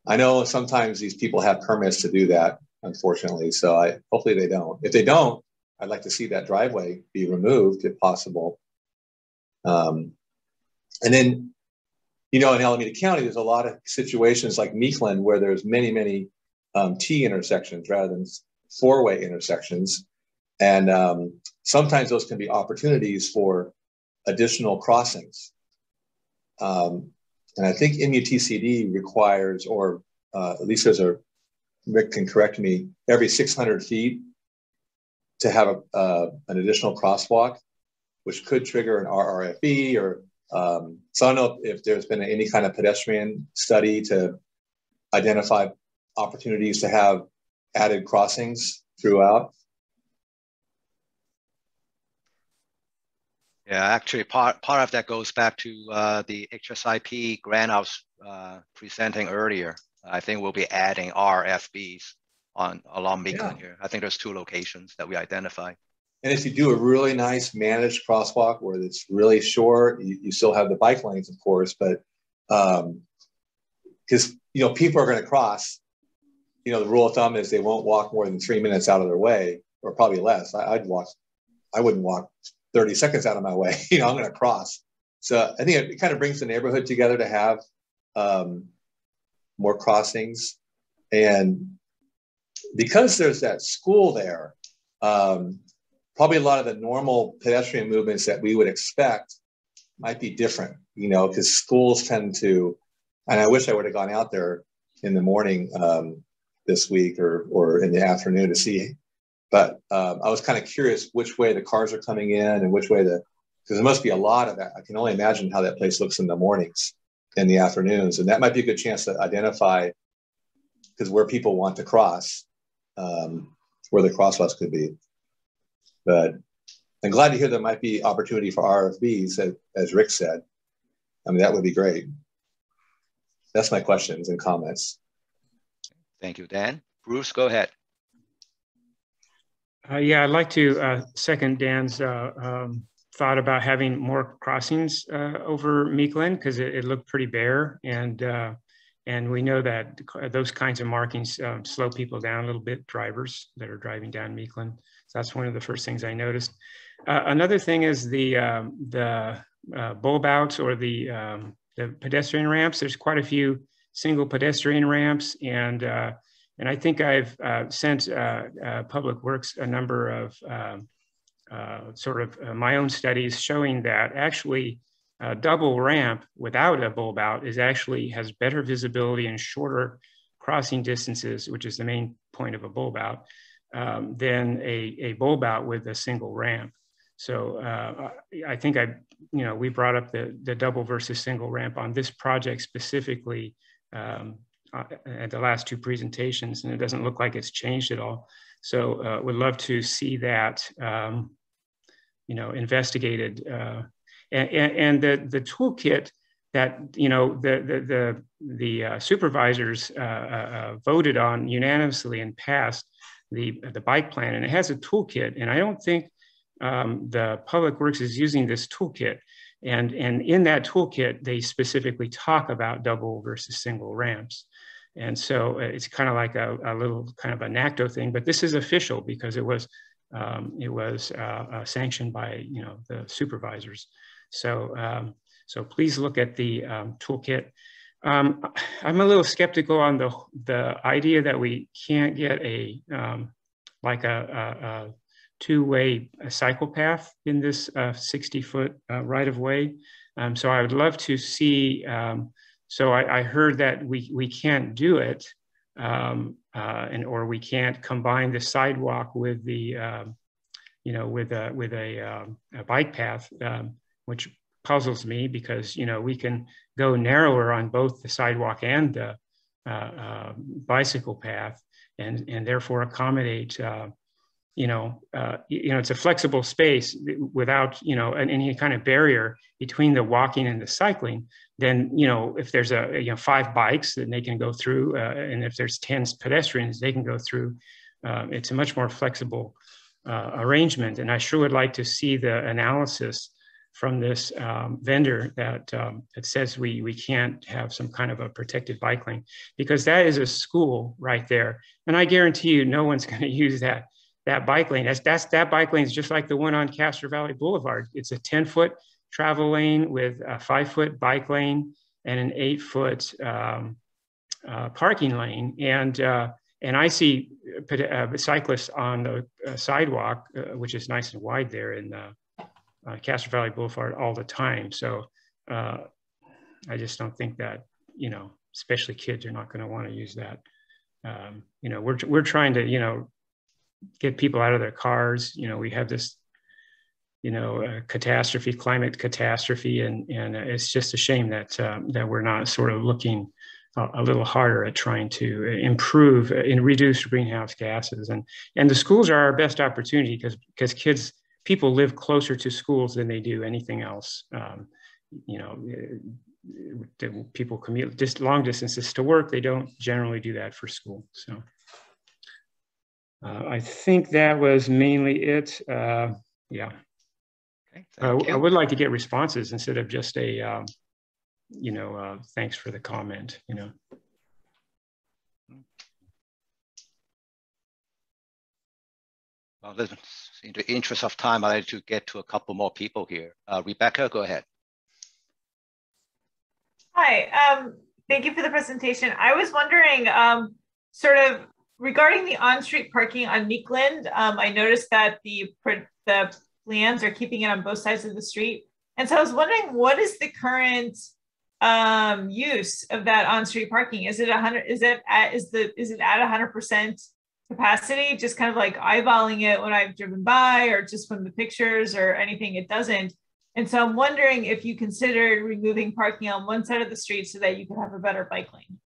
I know sometimes these people have permits to do that, unfortunately. So hopefully they don't. If they don't, I'd like to see that driveway be removed if possible. And then, you know, in Alameda County, there's a lot of situations like Meeklin where there's many, many T intersections rather than four-way intersections. And sometimes those can be opportunities for additional crossings. And I think MUTCD requires, or at least Rick can correct me, every 600 feet to have an additional crosswalk, which could trigger an RRFB or, so I don't know if there's been any kind of pedestrian study to identify opportunities to have added crossings throughout. Yeah, actually, part of that goes back to the HSIP grant I was presenting earlier. I think we'll be adding RFBs along Meeklin here. I think there's 2 locations that we identify. And if you do a really nice managed crosswalk where it's really short, you still have the bike lanes, of course, but because, you know, people are going to cross, you know, the rule of thumb is they won't walk more than 3 minutes out of their way, or probably less. I wouldn't walk 30 seconds out of my way. You know, I'm going to cross. So I think it kind of brings the neighborhood together to have more crossings. And because there's that school there, probably a lot of the normal pedestrian movements that we would expect might be different, you know, because schools tend to, and I wish I would have gone out there in the morning this week or in the afternoon to see, but I was kind of curious which way the cars are coming in and which way because there must be a lot of that. I can only imagine how that place looks in the mornings and the afternoons. And that might be a good chance to identify, because where people want to cross, where the crosswalks could be. But I'm glad to hear there might be opportunity for RFBs, as Rick said. I mean, that would be great. That's my questions and comments. Thank you, Dan. Bruce, go ahead. Yeah, I'd like to second Dan's thought about having more crossings over Meeklin, because it looked pretty bare, and we know that those kinds of markings slow people down a little bit, drivers that are driving down Meeklin. So that's one of the first things I noticed. Another thing is the bulb outs or the pedestrian ramps. There's quite a few single pedestrian ramps, and I think I've sent Public Works a number of my own studies showing that actually a double ramp without a bulb out has better visibility and shorter crossing distances, which is the main point of a bulb out, than a bulb out with a single ramp. So I think we brought up the double versus single ramp on this project specifically at the last 2 presentations, and it doesn't look like it's changed at all. So would love to see that investigated. And the toolkit that the supervisors voted on unanimously and passed the bike plan, and it has a toolkit, and I don't think the Public Works is using this toolkit, and in that toolkit they specifically talk about double versus single ramps, and so it's kind of like a little kind of a NACTO thing, but this is official because it was sanctioned by the supervisors. So so please look at the toolkit. I'm a little skeptical on the idea that we can't get a 2-way cycle path in this 60-foot right of way. So I would love to see. So I heard that we can't do it, or we can't combine the sidewalk with the with a bike path, which puzzles me because we can go narrower on both the sidewalk and the bicycle path, and therefore accommodate. It's a flexible space without any kind of barrier between the walking and the cycling. Then if there's 5 bikes, then they can go through, and if there's 10 pedestrians, they can go through it's a much more flexible arrangement. And I sure would like to see the analysis from this vendor that it says we can't have some kind of a protected bike lane, because that is a school right there. And I guarantee you no one's going to use that bike lane. That bike lane is just like the one on Castro Valley Boulevard. It's a 10-foot travel lane with a 5-foot bike lane and an 8-foot parking lane. And I see cyclists on the sidewalk, which is nice and wide there in Castro Valley Boulevard all the time. So I just don't think that, you know, especially kids are not going to want to use that. You know, we're trying to, you know, get people out of their cars. You know, we have this, you know, climate catastrophe, and it's just a shame that that we're not sort of looking a little harder at trying to improve and reduce greenhouse gases. And the schools are our best opportunity because people live closer to schools than they do anything else. You know, people commute just long distances to work. They don't generally do that for school. So I think that was mainly it. Yeah. Okay, I would like to get responses instead of just a, you know, thanks for the comment, you know. Well, in the interest of time, I'd like to get to a couple more people here. Rebecca, go ahead. Hi, thank you for the presentation. I was wondering, sort of regarding the on-street parking on Meeklin, I noticed that the plans are keeping it on both sides of the street. And so I was wondering, what is the current use of that on-street parking? Is it 100? Is it at 100% capacity? Just kind of like eyeballing it when I've driven by, or just from the pictures or anything, it doesn't. And so I'm wondering if you considered removing parking on one side of the street so that you could have a better bike lane.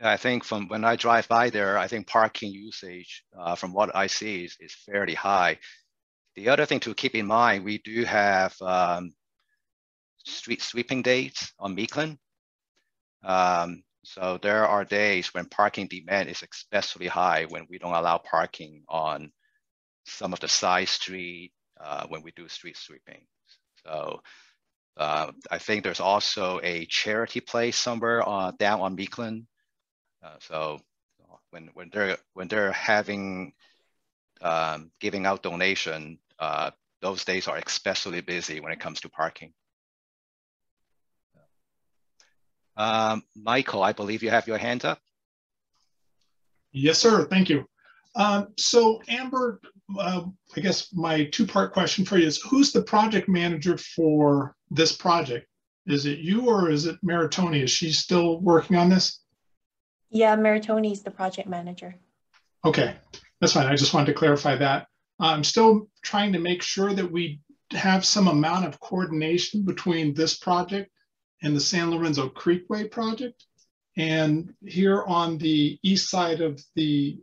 I think from when I drive by there, I think parking usage, from what I see, is fairly high. The other thing to keep in mind, we do have street sweeping days on Meeklin. So there are days when parking demand is especially high when we don't allow parking on some of the side street when we do street sweeping. So I think there's also a charity place somewhere down on Meeklin. So when they're having giving out donation, those days are especially busy when it comes to parking. Michael, I believe you have your hand up. Yes, sir. Thank you. So Amber, I guess my two-part question for you is, who's the project manager for this project? Is it you or is it Maritoni? Is she still working on this? Yeah, Maritoni is the project manager. Okay, that's fine. I just wanted to clarify that. I'm still trying to make sure that we have some amount of coordination between this project and the San Lorenzo Creekway project. And here on the east side of the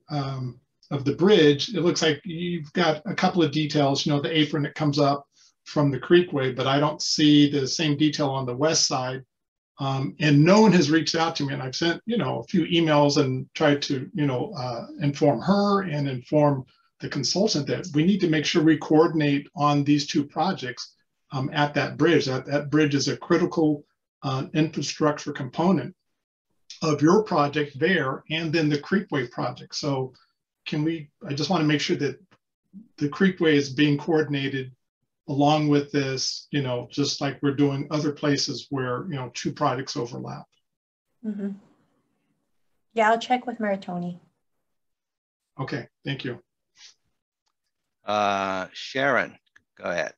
bridge, it looks like you've got a couple of details, you know, the apron that comes up from the Creekway, but I don't see the same detail on the west side. And no one has reached out to me, and I've sent, you know, a few emails and tried to, you know, inform her and inform the consultant that we need to make sure we coordinate on these two projects at that bridge. That bridge is a critical infrastructure component of your project there, and then the Creekway project. So I just want to make sure that the Creekway is being coordinated along with this, you know, just like we're doing other places where, you know, two projects overlap. Mm-hmm. Yeah, I'll check with Maritoni. Okay, thank you. Sharon, go ahead.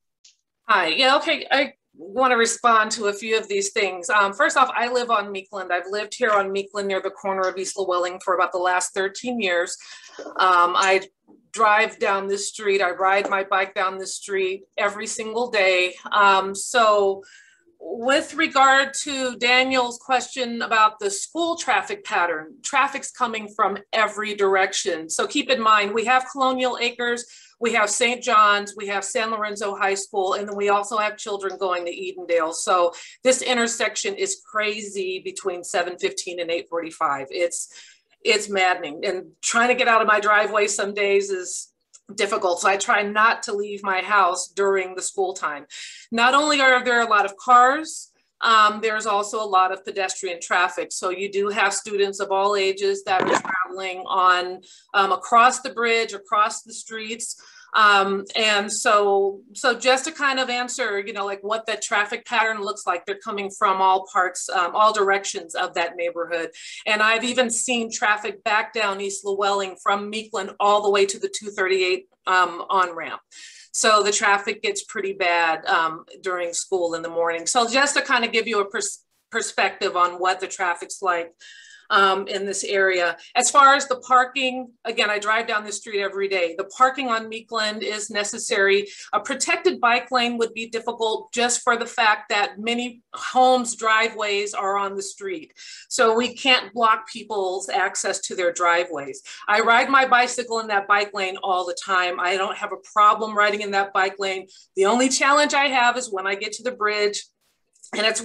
Hi, yeah, okay. I want to respond to a few of these things. First off, I live on Meeklin. I've lived here on Meeklin near the corner of East Llewellyn for about the last 13 years. I drive down this street. I ride my bike down this street every single day. So with regard to Daniel's question about the school traffic pattern, traffic's coming from every direction. So keep in mind, we have Colonial Acres, we have St. John's, we have San Lorenzo High School, and then we also have children going to Edendale. So this intersection is crazy between 7:15 and 8:45. It's maddening, and trying to get out of my driveway some days is difficult. So I try not to leave my house during the school time. Not only are there a lot of cars, there's also a lot of pedestrian traffic. So you do have students of all ages that are traveling on across the bridge, across the streets. And so just to kind of answer, you know, like what the traffic pattern looks like, they're coming from all parts, all directions of that neighborhood. And I've even seen traffic back down East Llewellyn from Meeklin all the way to the 238 on-ramp. So the traffic gets pretty bad during school in the morning. So just to kind of give you a perspective on what the traffic's like in this area. As far as the parking, again, I drive down this street every day. The parking on Meeklin is necessary. A protected bike lane would be difficult just for the fact that many homes' driveways are on the street. So we can't block people's access to their driveways. I ride my bicycle in that bike lane all the time. I don't have a problem riding in that bike lane. The only challenge I have is when I get to the bridge, and it's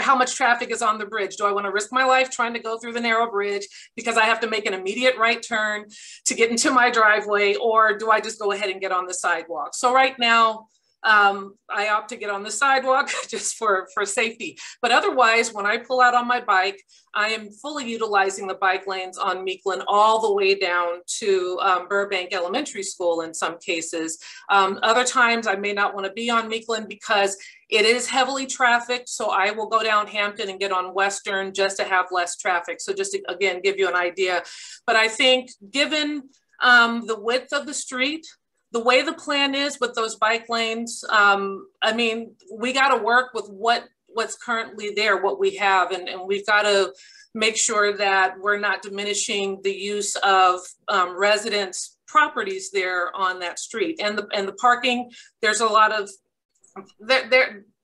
how much traffic is on the bridge. Do I want to risk my life trying to go through the narrow bridge because I have to make an immediate right turn to get into my driveway, or do I just go ahead and get on the sidewalk? So right now, I opt to get on the sidewalk just for safety. But otherwise, when I pull out on my bike, I am fully utilizing the bike lanes on Meeklin all the way down to Burbank Elementary School in some cases. Other times I may not want to be on Meeklin because it is heavily trafficked. So I will go down Hampton and get on Western just to have less traffic. So just to, again, give you an idea. But I think given the width of the street, the way the plan is with those bike lanes, I mean, we got to work with what's currently there, what we have, and we've got to make sure that we're not diminishing the use of residents' properties there on that street. And the parking, there's a lot of,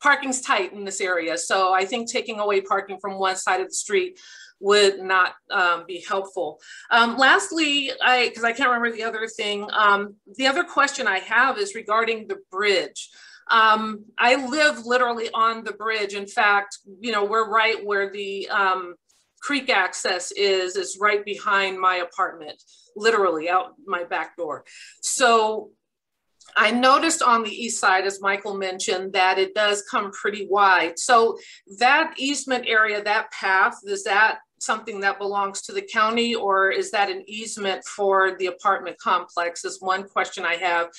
parking's tight in this area. So I think taking away parking from one side of the street would not be helpful. Lastly, because I can't remember the other thing, the other question I have is regarding the bridge. I live literally on the bridge. In fact, you know, we're right where the creek access is right behind my apartment, literally out my back door. So I noticed on the east side, as Michael mentioned, that it does come pretty wide. So that easement area, that path, is that something that belongs to the county, or is that an easement for the apartment complex, is one question I have.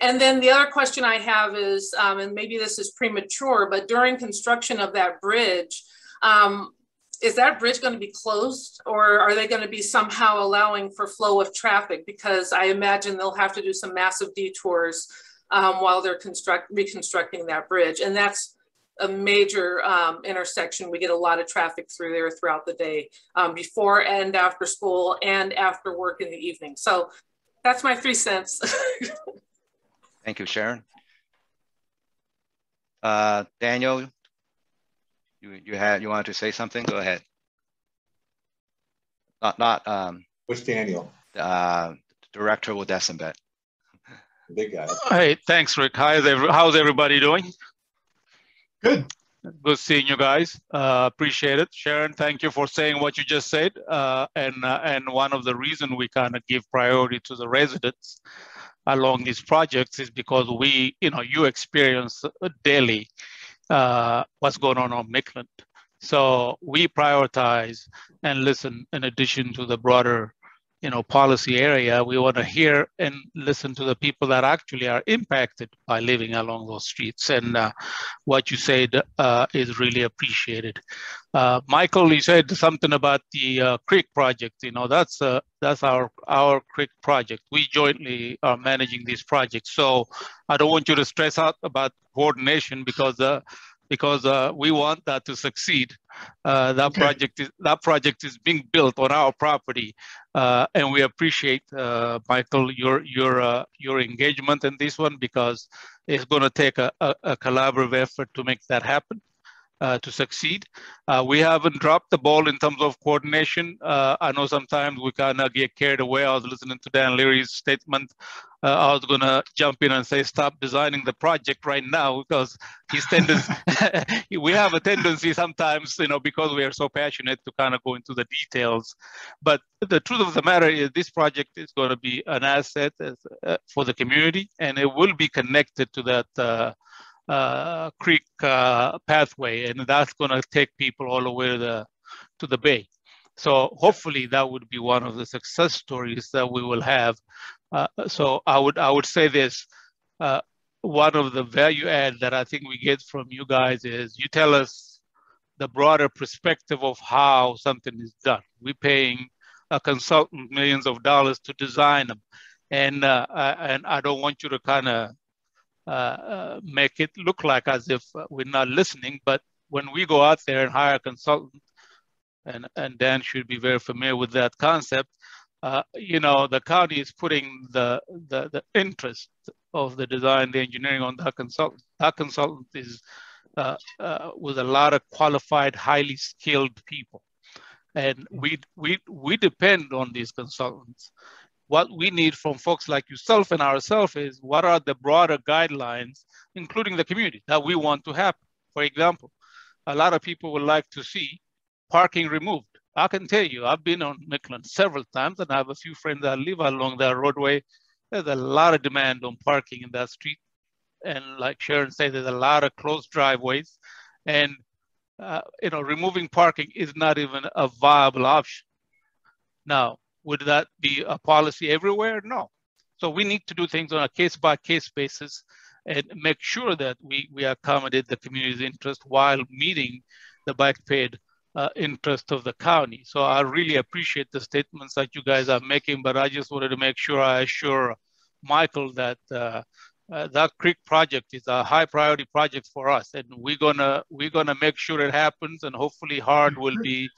And then the other question I have is, and maybe this is premature, but during construction of that bridge, is that bridge going to be closed, or are they going to be somehow allowing for flow of traffic? Because I imagine they'll have to do some massive detours while they're reconstructing that bridge. And that's a major intersection. We get a lot of traffic through there throughout the day, before and after school and after work in the evening. So that's my 3 cents. Thank you, Sharon. Daniel, you wanted to say something? Go ahead. Which Daniel? Director with Decibel. Big guy. Hey, thanks, Rick. How's everybody doing? Good. Good seeing you guys. Appreciate it. Sharon, thank you for saying what you just said. And one of the reasons we kind of give priority to the residents along these projects is because you experience daily what's going on Meeklin. So we prioritize and listen. In addition to the broader policy area, we want to hear and listen to the people that actually are impacted by living along those streets. And what you said is really appreciated. Michael, you said something about the creek project. That's our creek project. We jointly are managing these projects. So I don't want you to stress out about coordination because we want that to succeed. That project is being built on our property, and we appreciate, Michael, your engagement in this one, because it's going to take a collaborative effort to make that happen. to succeed. We haven't dropped the ball in terms of coordination. I know sometimes we kind of get carried away. I was listening to Dan Leary's statement. I was going to jump in and say, stop designing the project right now, because his tendency, we have a tendency sometimes, because we are so passionate, to kind of go into the details. But the truth of the matter is this project is going to be an asset for the community, and it will be connected to that creek pathway, and that's going to take people all the way to the bay. So hopefully that would be one of the success stories that we will have. So I would say this, one of the value add that I think we get from you guys is you tell us the broader perspective of how something is done. We're paying a consultant millions of dollars to design them, and I don't want you to kind of make it look like as if we're not listening. But when we go out there and hire a consultant, and Dan should be very familiar with that concept, the county is putting the interest of the design, the engineering on that consultant. That consultant is with a lot of qualified, highly skilled people. And we depend on these consultants. What we need from folks like yourself and ourselves is what are the broader guidelines, including the community, that we want to happen. For example, a lot of people would like to see parking removed. I can tell you, I've been on Meeklin several times, and I have a few friends that live along that roadway. There's a lot of demand on parking in that street. And like Sharon said, there's a lot of closed driveways. And removing parking is not even a viable option. Now, would that be a policy everywhere? No. So we need to do things on a case-by-case basis and make sure that we accommodate the community's interest while meeting the bike paid interest of the county. So I really appreciate the statements that you guys are making, but I just wanted to make sure I assure Michael that that creek project is a high priority project for us, and we're gonna make sure it happens, and hopefully Hard will be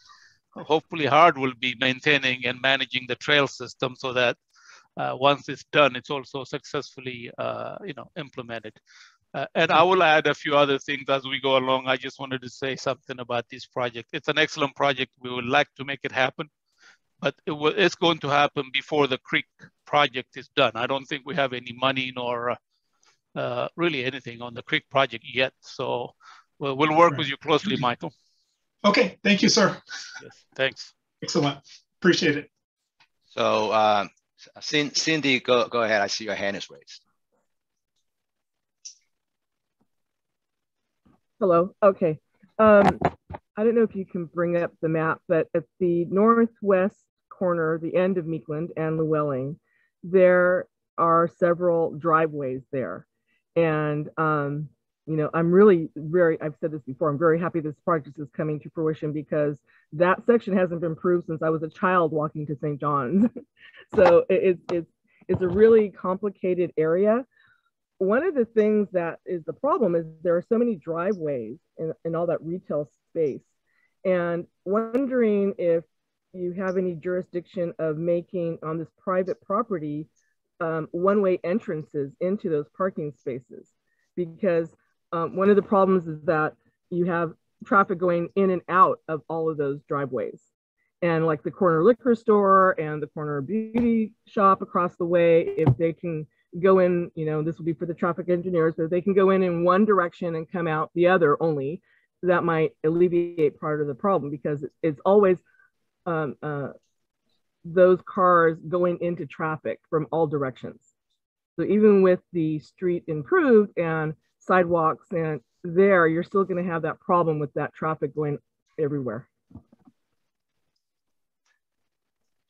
maintaining and managing the trail system so that once it's done, it's also successfully implemented. And I will add a few other things as we go along. I just wanted to say something about this project. It's an excellent project. We would like to make it happen, but it's going to happen before the creek project is done. I don't think we have any money nor really anything on the creek project yet. So we'll work with you closely, Michael. Okay, thank you, sir. Yes, thanks. Excellent, appreciate it. So Cindy, go ahead. I see your hand is raised. Hello, okay. I don't know if you can bring up the map, but at the northwest corner, the end of Meeklin and Llewellyn, there are several driveways there. And, I'm really I've said this before, I'm very happy this project is coming to fruition because that section hasn't been improved since I was a child walking to St. John's. So it's a really complicated area. One of the things that is the problem is there are so many driveways in all that retail space, and wondering if you have any jurisdiction of making on this private property one-way entrances into those parking spaces, because one of the problems is that you have traffic going in and out of all of those driveways, and like the corner liquor store and the corner beauty shop across the way, if they can go in, this will be for the traffic engineers, but they can go in one direction and come out the other only, that might alleviate part of the problem, because it's always those cars going into traffic from all directions. So even with the street improved and sidewalks and there, you're still going to have that problem with that traffic going everywhere.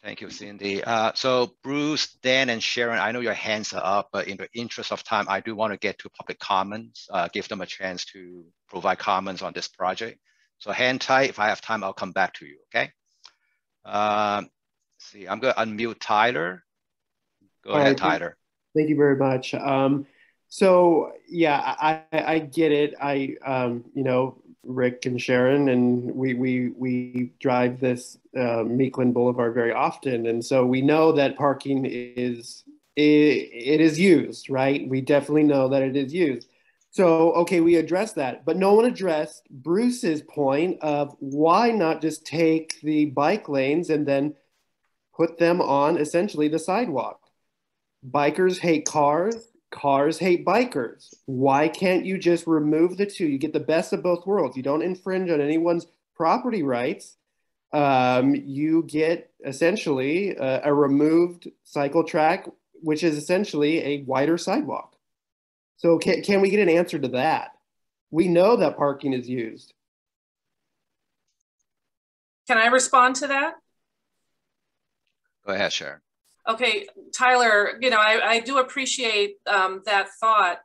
Thank you, Cindy. So Bruce, Dan, and Sharon, I know your hands are up, but in the interest of time, I do want to get to public comments, give them a chance to provide comments on this project. So hand tight, if I have time, I'll come back to you, okay? Let's see, I'm going to unmute Tyler. Go ahead, Tyler. Thank you very much. So yeah, I get it. Rick and Sharon, and we drive this Meeklin Boulevard very often, and so we know that parking is used, right? We definitely know that it is used. So, okay, we addressed that, but no one addressed Bruce's point of why not just take the bike lanes and then put them on essentially the sidewalk. Bikers hate cars, cars hate bikers. Why can't you just remove the two? You get the best of both worlds. You don't infringe on anyone's property rights. You get essentially a removed cycle track, which is essentially a wider sidewalk. So can we get an answer to that? We know that parking is used. Can I respond to that? Go ahead, Sharon. Okay, Tyler, you know, I do appreciate that thought.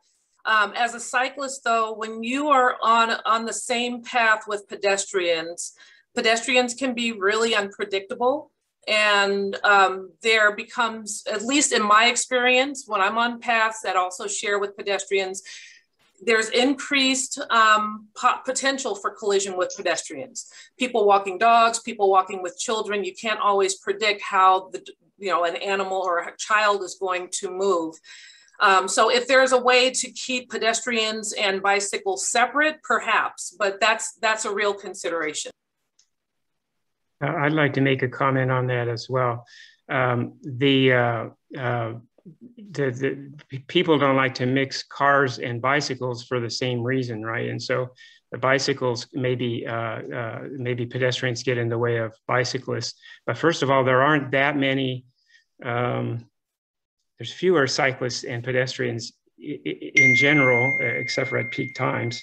As a cyclist though, when you are on the same path with pedestrians can be really unpredictable. And there becomes, at least in my experience, when I'm on paths that also share with pedestrians, there's increased potential for collision with pedestrians. People walking dogs, people walking with children, you can't always predict how an animal or a child is going to move. So if there's a way to keep pedestrians and bicycles separate, perhaps, but that's a real consideration. I'd like to make a comment on that as well. The people don't like to mix cars and bicycles for the same reason, right? And so the bicycles, maybe pedestrians get in the way of bicyclists. But first of all, there aren't that many, there's fewer cyclists and pedestrians in general, except for at peak times.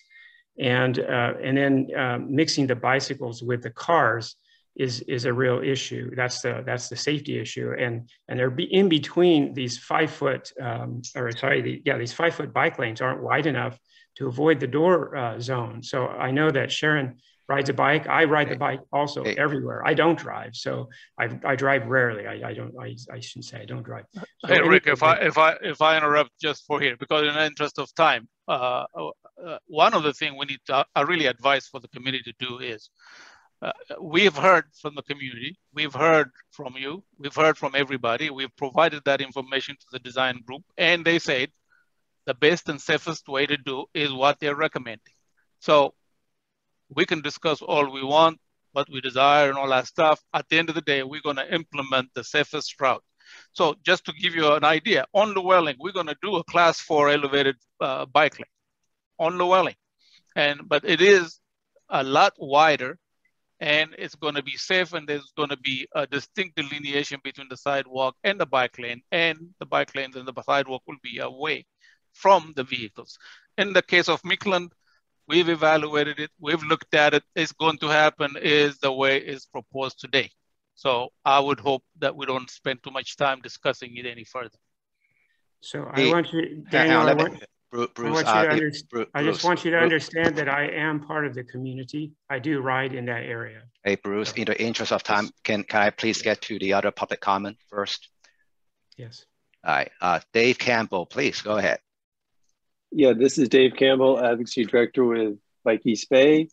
And then mixing the bicycles with the cars is a real issue. That's the safety issue, and they're in between these 5 foot these 5 foot bike lanes aren't wide enough to avoid the door zone. So I know that Sharon rides a bike. I ride the bike also everywhere. I don't drive, so I drive rarely. I shouldn't say I don't drive. So hey Rick, if I interrupt just for here, because in the interest of time, one of the things we need to really advise for the community to do is. We've heard from the community, we've heard from you, we've heard from everybody, we've provided that information to the design group, and they said the best and safest way to do is what they're recommending. So we can discuss all we want, what we desire and all that stuff. At the end of the day, we're gonna implement the safest route. So just to give you an idea, on Llewellyn, we're gonna do a class 4 elevated bike lane on Llewellyn. But it is a lot wider, and it's going to be safe, and there's going to be a distinct delineation between the sidewalk and the bike lane, and the bike lanes and the sidewalk will be away from the vehicles. In the case of Meeklin, we've evaluated it, we've looked at it. It's going to happen is the way it's proposed today. So I would hope that we don't spend too much time discussing it any further. So I want you, Daniel, Bruce, I just want you to understand that I am part of the community. I do ride in that area. Hey, Bruce, in the interest of time, can I please get to the other public comment first? Yes. All right, Dave Campbell, please go ahead. Yeah, this is Dave Campbell, Advocacy Director with Bikeways Bay.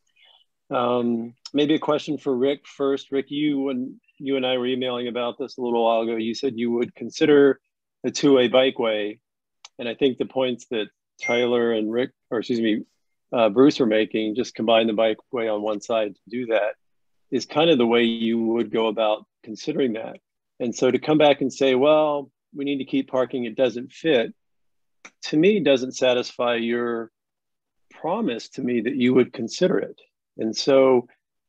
Maybe a question for Rick first. Rick, when you and I were emailing about this a little while ago, you said you would consider a two-way bikeway. And I think the points that Tyler and Rick, or excuse me, Bruce are making, just combine the bikeway on one side to do that, is kind of the way you would go about considering that. And so to come back and say, well, we need to keep parking, it doesn't fit, to me doesn't satisfy your promise to me that you would consider it. And so,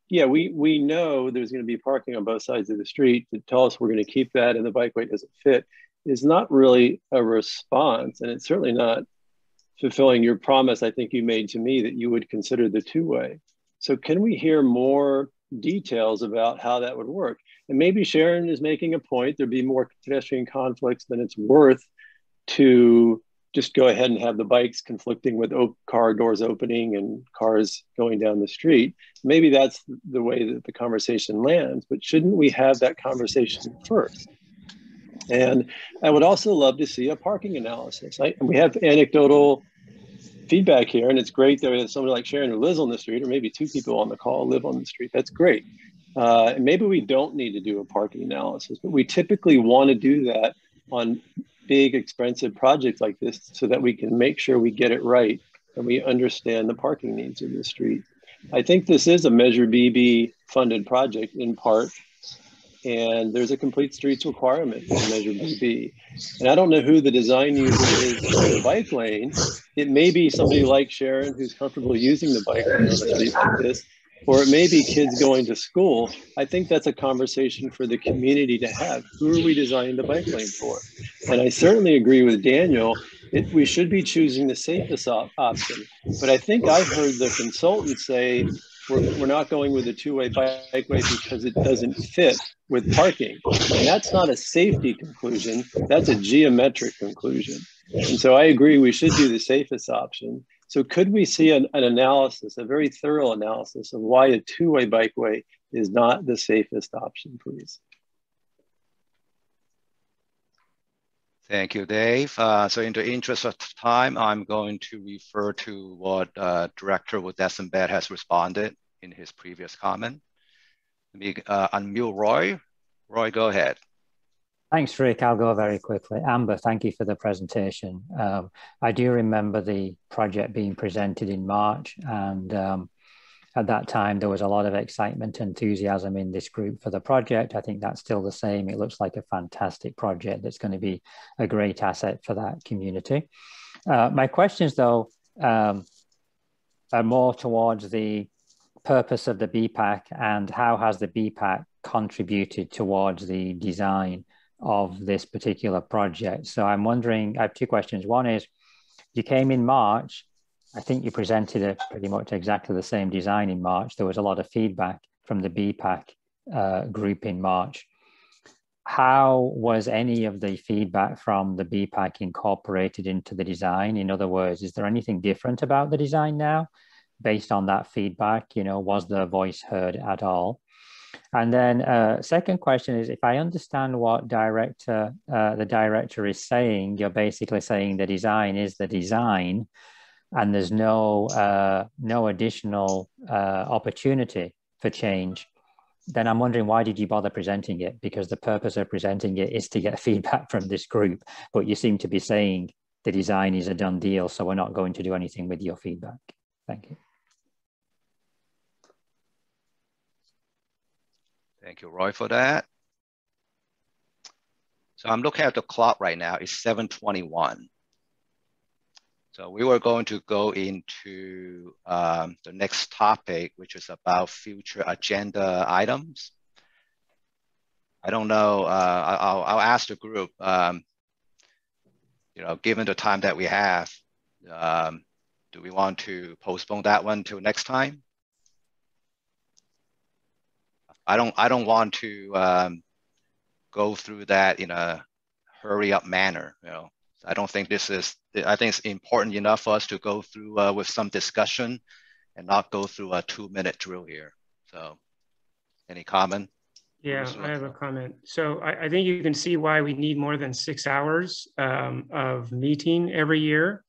yeah, we know there's going to be parking on both sides of the street. To tell us we're going to keep that and the bikeway doesn't fit is not really a response. And it's certainly not fulfilling your promise I think you made to me that you would consider the two-way. So can we hear more details about how that would work? And maybe Sharon is making a point, there'd be more pedestrian conflicts than it's worth to just go ahead and have the bikes conflicting with car doors opening and cars going down the street. Maybe that's the way that the conversation lands, but shouldn't we have that conversation first? And I would also love to see a parking analysis. We have anecdotal feedback here, and it's great that we have somebody like Sharon who lives on the street, or maybe two people on the call live on the street. That's great. And maybe we don't need to do a parking analysis, but we typically want to do that on big, expensive projects like this so that we can make sure we get it right and we understand the parking needs of the street. I think this is a Measure BB funded project in part, and there's a complete streets requirement in Measure BB. And I don't know who the design user is for the bike lane. It may be somebody like Sharon who's comfortable using the bike lane on a street like this, or it may be kids going to school. I think that's a conversation for the community to have. Who are we designing the bike lane for? And I certainly agree with Daniel. We should be choosing the safest option. But I think I've heard the consultant say, we're not going with a two-way bikeway because it doesn't fit with parking. And that's not a safety conclusion, that's a geometric conclusion. And so I agree we should do the safest option. So could we see an analysis, a very thorough analysis of why a two-way bikeway is not the safest option, please? Thank you, Dave. So in the interest of time, I'm going to refer to what Director Woodesonbet has responded in his previous comment. Let me unmute Roy. Roy, go ahead. Thanks, Rick. I'll go very quickly. Amber, thank you for the presentation. I do remember the project being presented in March, and at that time, there was a lot of excitement and enthusiasm in this group for the project. I think that's still the same. It looks like a fantastic project that's going to be a great asset for that community. My questions, though, are more towards the purpose of the BPAC and how has the BPAC contributed towards the design of this particular project. So I'm wondering, I have two questions. One is, you came in March, I think you presented pretty much exactly the same design in March. There was a lot of feedback from the BPAC group in March. How was any of the feedback from the BPAC incorporated into the design? In other words, is there anything different about the design now based on that feedback? You know, was their voice heard at all? And then second question is, if I understand what the director is saying, you're basically saying the design is the design and there's no additional opportunity for change. Then I'm wondering, why did you bother presenting it? Because the purpose of presenting it is to get feedback from this group, but you seem to be saying the design is a done deal, so we're not going to do anything with your feedback. Thank you. Thank you, Roy, for that. So I'm looking at the clock right now. It's 7:21. So we were going to go into the next topic, which is about future agenda items. I don't know. I'll ask the group. You know, given the time that we have, do we want to postpone that one till next time? I don't want to go through that in a hurry up manner. You know, I don't think this is. I think it's important enough for us to go through with some discussion, and not go through a 2-minute drill here. So, any comment? Yeah, I have a comment. So I think you can see why we need more than 6 hours of meeting every year.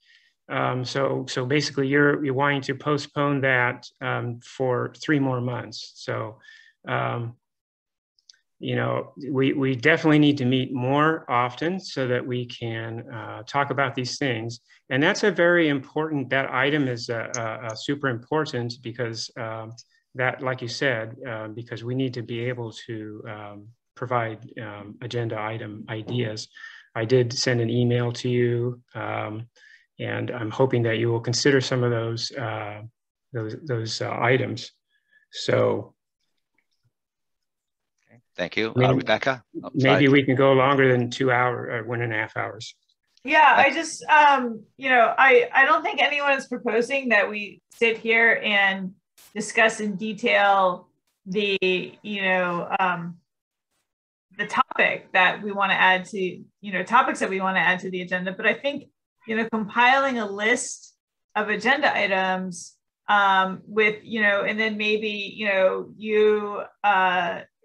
So basically, you're wanting to postpone that for 3 more months. So. You know, we definitely need to meet more often so that we can talk about these things. And that's a very important, that item is super important because that, like you said, because we need to be able to provide agenda item ideas. I did send an email to you and I'm hoping that you will consider some of those items. So. Thank you. Rebecca? Maybe we can go longer than 2 hours, 1.5 hours. Yeah, I just, you know, I don't think anyone is proposing that we sit here and discuss in detail the, you know, the topic that we want to add to, you know, topics that we want to add to the agenda. But I think, you know, compiling a list of agenda items with, you know, and then maybe, you know, you,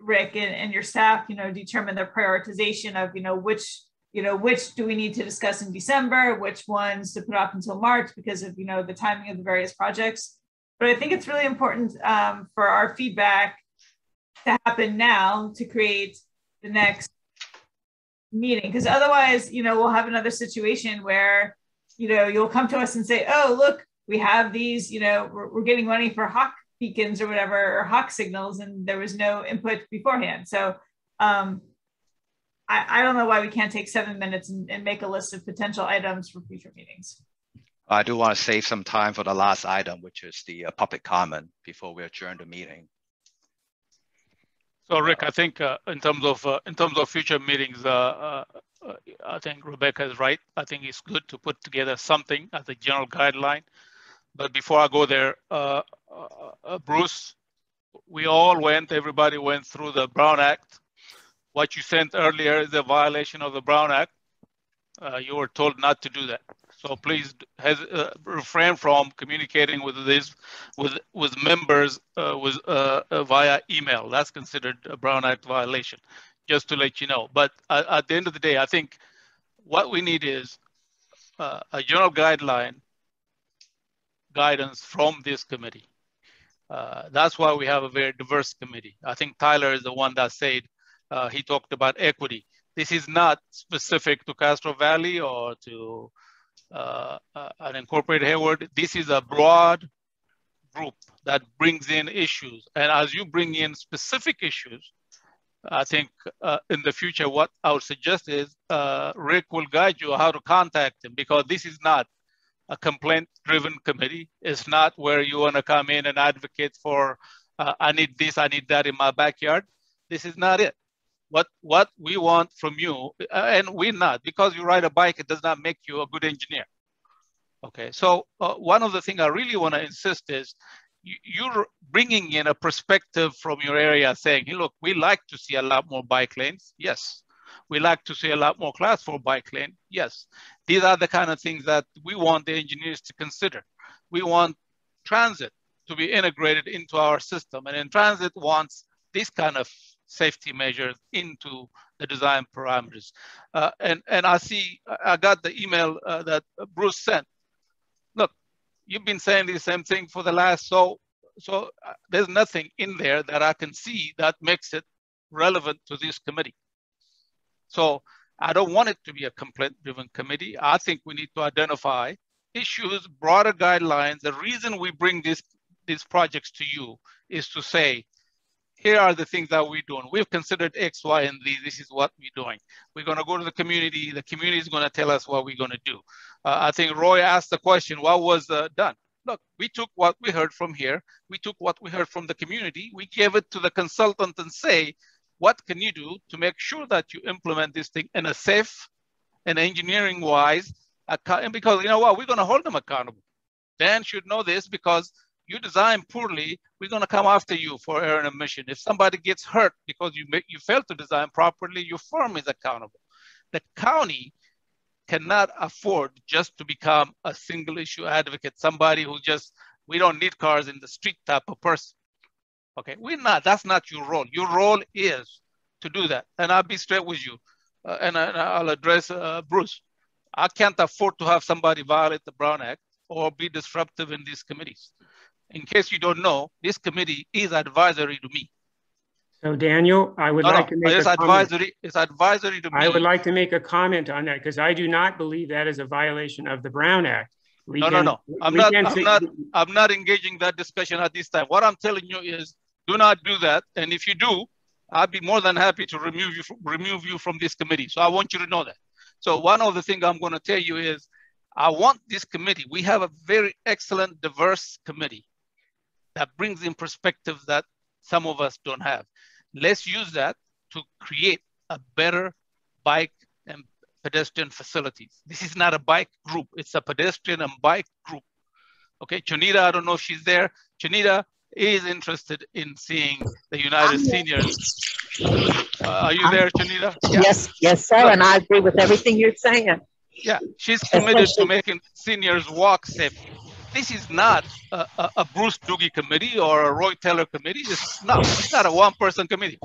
Rick and your staff, you know, determine the prioritization of, you know, which do we need to discuss in December, which ones to put off until March because of, you know, the timing of the various projects. But I think it's really important for our feedback to happen now to create the next meeting, because otherwise, you know, we'll have another situation where, you know, you'll come to us and say, oh, look, we have these, we're getting money for hawk beacons or whatever, or hawk signals, and there was no input beforehand. So I don't know why we can't take 7 minutes and make a list of potential items for future meetings. I do want to save some time for the last item, which is the public comment before we adjourn the meeting. So Rick, I think in terms of future meetings, I think Rebecca is right. I think it's good to put together something as a general guideline. But before I go there, Bruce, everybody went through the Brown Act. What you sent earlier is a violation of the Brown Act. You were told not to do that. So please refrain from communicating with members via email. That's considered a Brown Act violation, just to let you know. But at the end of the day, I think what we need is a general guidelines from this committee. That's why we have a very diverse committee. I think Tyler is the one that said, he talked about equity. This is not specific to Castro Valley or to unincorporated Hayward. This is a broad group that brings in issues. And as you bring in specific issues, I think in the future, what I would suggest is Rick will guide you how to contact him, because this is not a complaint-driven committee. It's not where you want to come in and advocate for, I need this, I need that in my backyard. This is not it. What we want from you, and we're not, because you ride a bike, it does not make you a good engineer. Okay, so one of the things I really want to insist is you're bringing in a perspective from your area saying, hey, look, we like to see a lot more bike lanes. Yes. We like to see a lot more class 4 bike lane. Yes. These are the kind of things that we want the engineers to consider. We want transit to be integrated into our system, and then transit wants this kind of safety measures into the design parameters. And I got the email that Bruce sent. Look, you've been saying the same thing for the last, so there's nothing in there that I can see that makes it relevant to this committee. So I don't want it to be a complaint-driven committee. I think we need to identify issues, broader guidelines. The reason we bring these projects to you is to say, here are the things that we're doing. We've considered X, Y, and Z. This is what we're doing. We're going to go to the community. The community is going to tell us what we're going to do. I think Roy asked the question, what was done? Look, we took what we heard from here. We took what we heard from the community. We gave it to the consultant and say, what can you do to make sure that you implement this thing in a safe and engineering-wise? And because you know what, we're going to hold them accountable. Dan should know this, because you design poorly, we're going to come after you for error and omission. If somebody gets hurt because you failed to design properly, your firm is accountable. The county cannot afford just to become a single issue advocate, somebody who just, we don't need cars in the street type of person. Okay, that's not your role. Your role is to do that. And I'll be straight with you. And I'll address Bruce. I can't afford to have somebody violate the Brown Act or be disruptive in these committees. In case you don't know, this committee is advisory to me. So Daniel, I would like to make it's a advisory. It's advisory to me. I would like to make a comment on that, because I do not believe that is a violation of the Brown Act. No. I'm not engaging that discussion at this time. What I'm telling you is, do not do that. And if you do, I'd be more than happy to remove you from this committee. So I want you to know that. So one of the things I'm going to tell you is, I want this committee. We have a very excellent, diverse committee that brings in perspectives that some of us don't have. Let's use that to create a better bike and pedestrian facilities. This is not a bike group. It's a pedestrian and bike group. Okay, Chonita, I don't know if she's there. Chonita is interested in seeing the United Seniors. Are you there, Chonita? Yeah. Yes, sir, and I agree with everything you're saying. Yeah, she's committed to making seniors walk safe. This is not a Bruce Doogie committee or a Roy Taylor committee. It's not a one-person committee.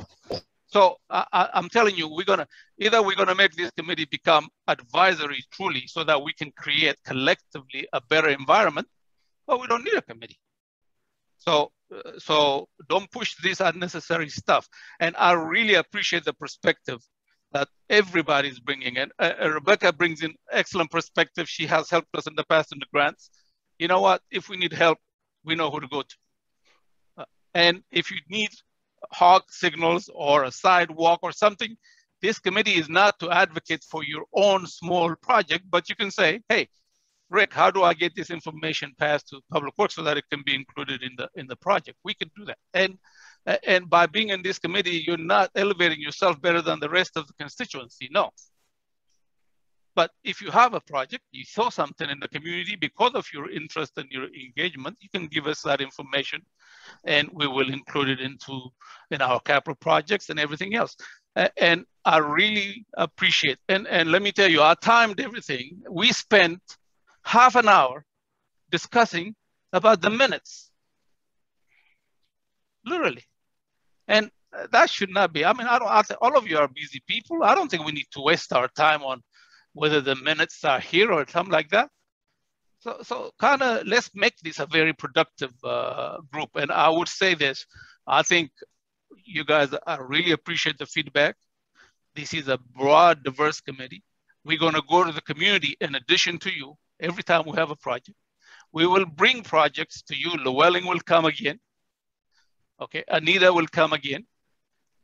So I'm telling you, we're gonna make this committee become advisory truly, so that we can create collectively a better environment, but we don't need a committee. So don't push this unnecessary stuff. And I really appreciate the perspective that everybody's bringing in. Rebecca brings in excellent perspective. She has helped us in the past in the grants. you know what? If we need help, we know who to go to. And if you need hog signals or a sidewalk or something, this committee is not to advocate for your own small project, but you can say, hey, Rick, how do I get this information passed to Public Works so that it can be included in the project? We can do that. And by being in this committee, you're not elevating yourself better than the rest of the constituency, no. But if you have a project, you saw something in the community because of your interest and your engagement, you can give us that information and we will include it in our capital projects and everything else. And I really appreciate, and let me tell you, I timed everything. We spent half an hour discussing about the minutes, literally. And that should not be, I mean, all of you are busy people. I don't think we need to waste our time on whether the minutes are here or something like that. So kind of let's make this a very productive group. And I would say this, I think you guys, I really appreciate the feedback. This is a broad, diverse committee. We're gonna go to the community in addition to you every time we have a project. We will bring projects to you. Llewellyn will come again. Okay, Anita will come again.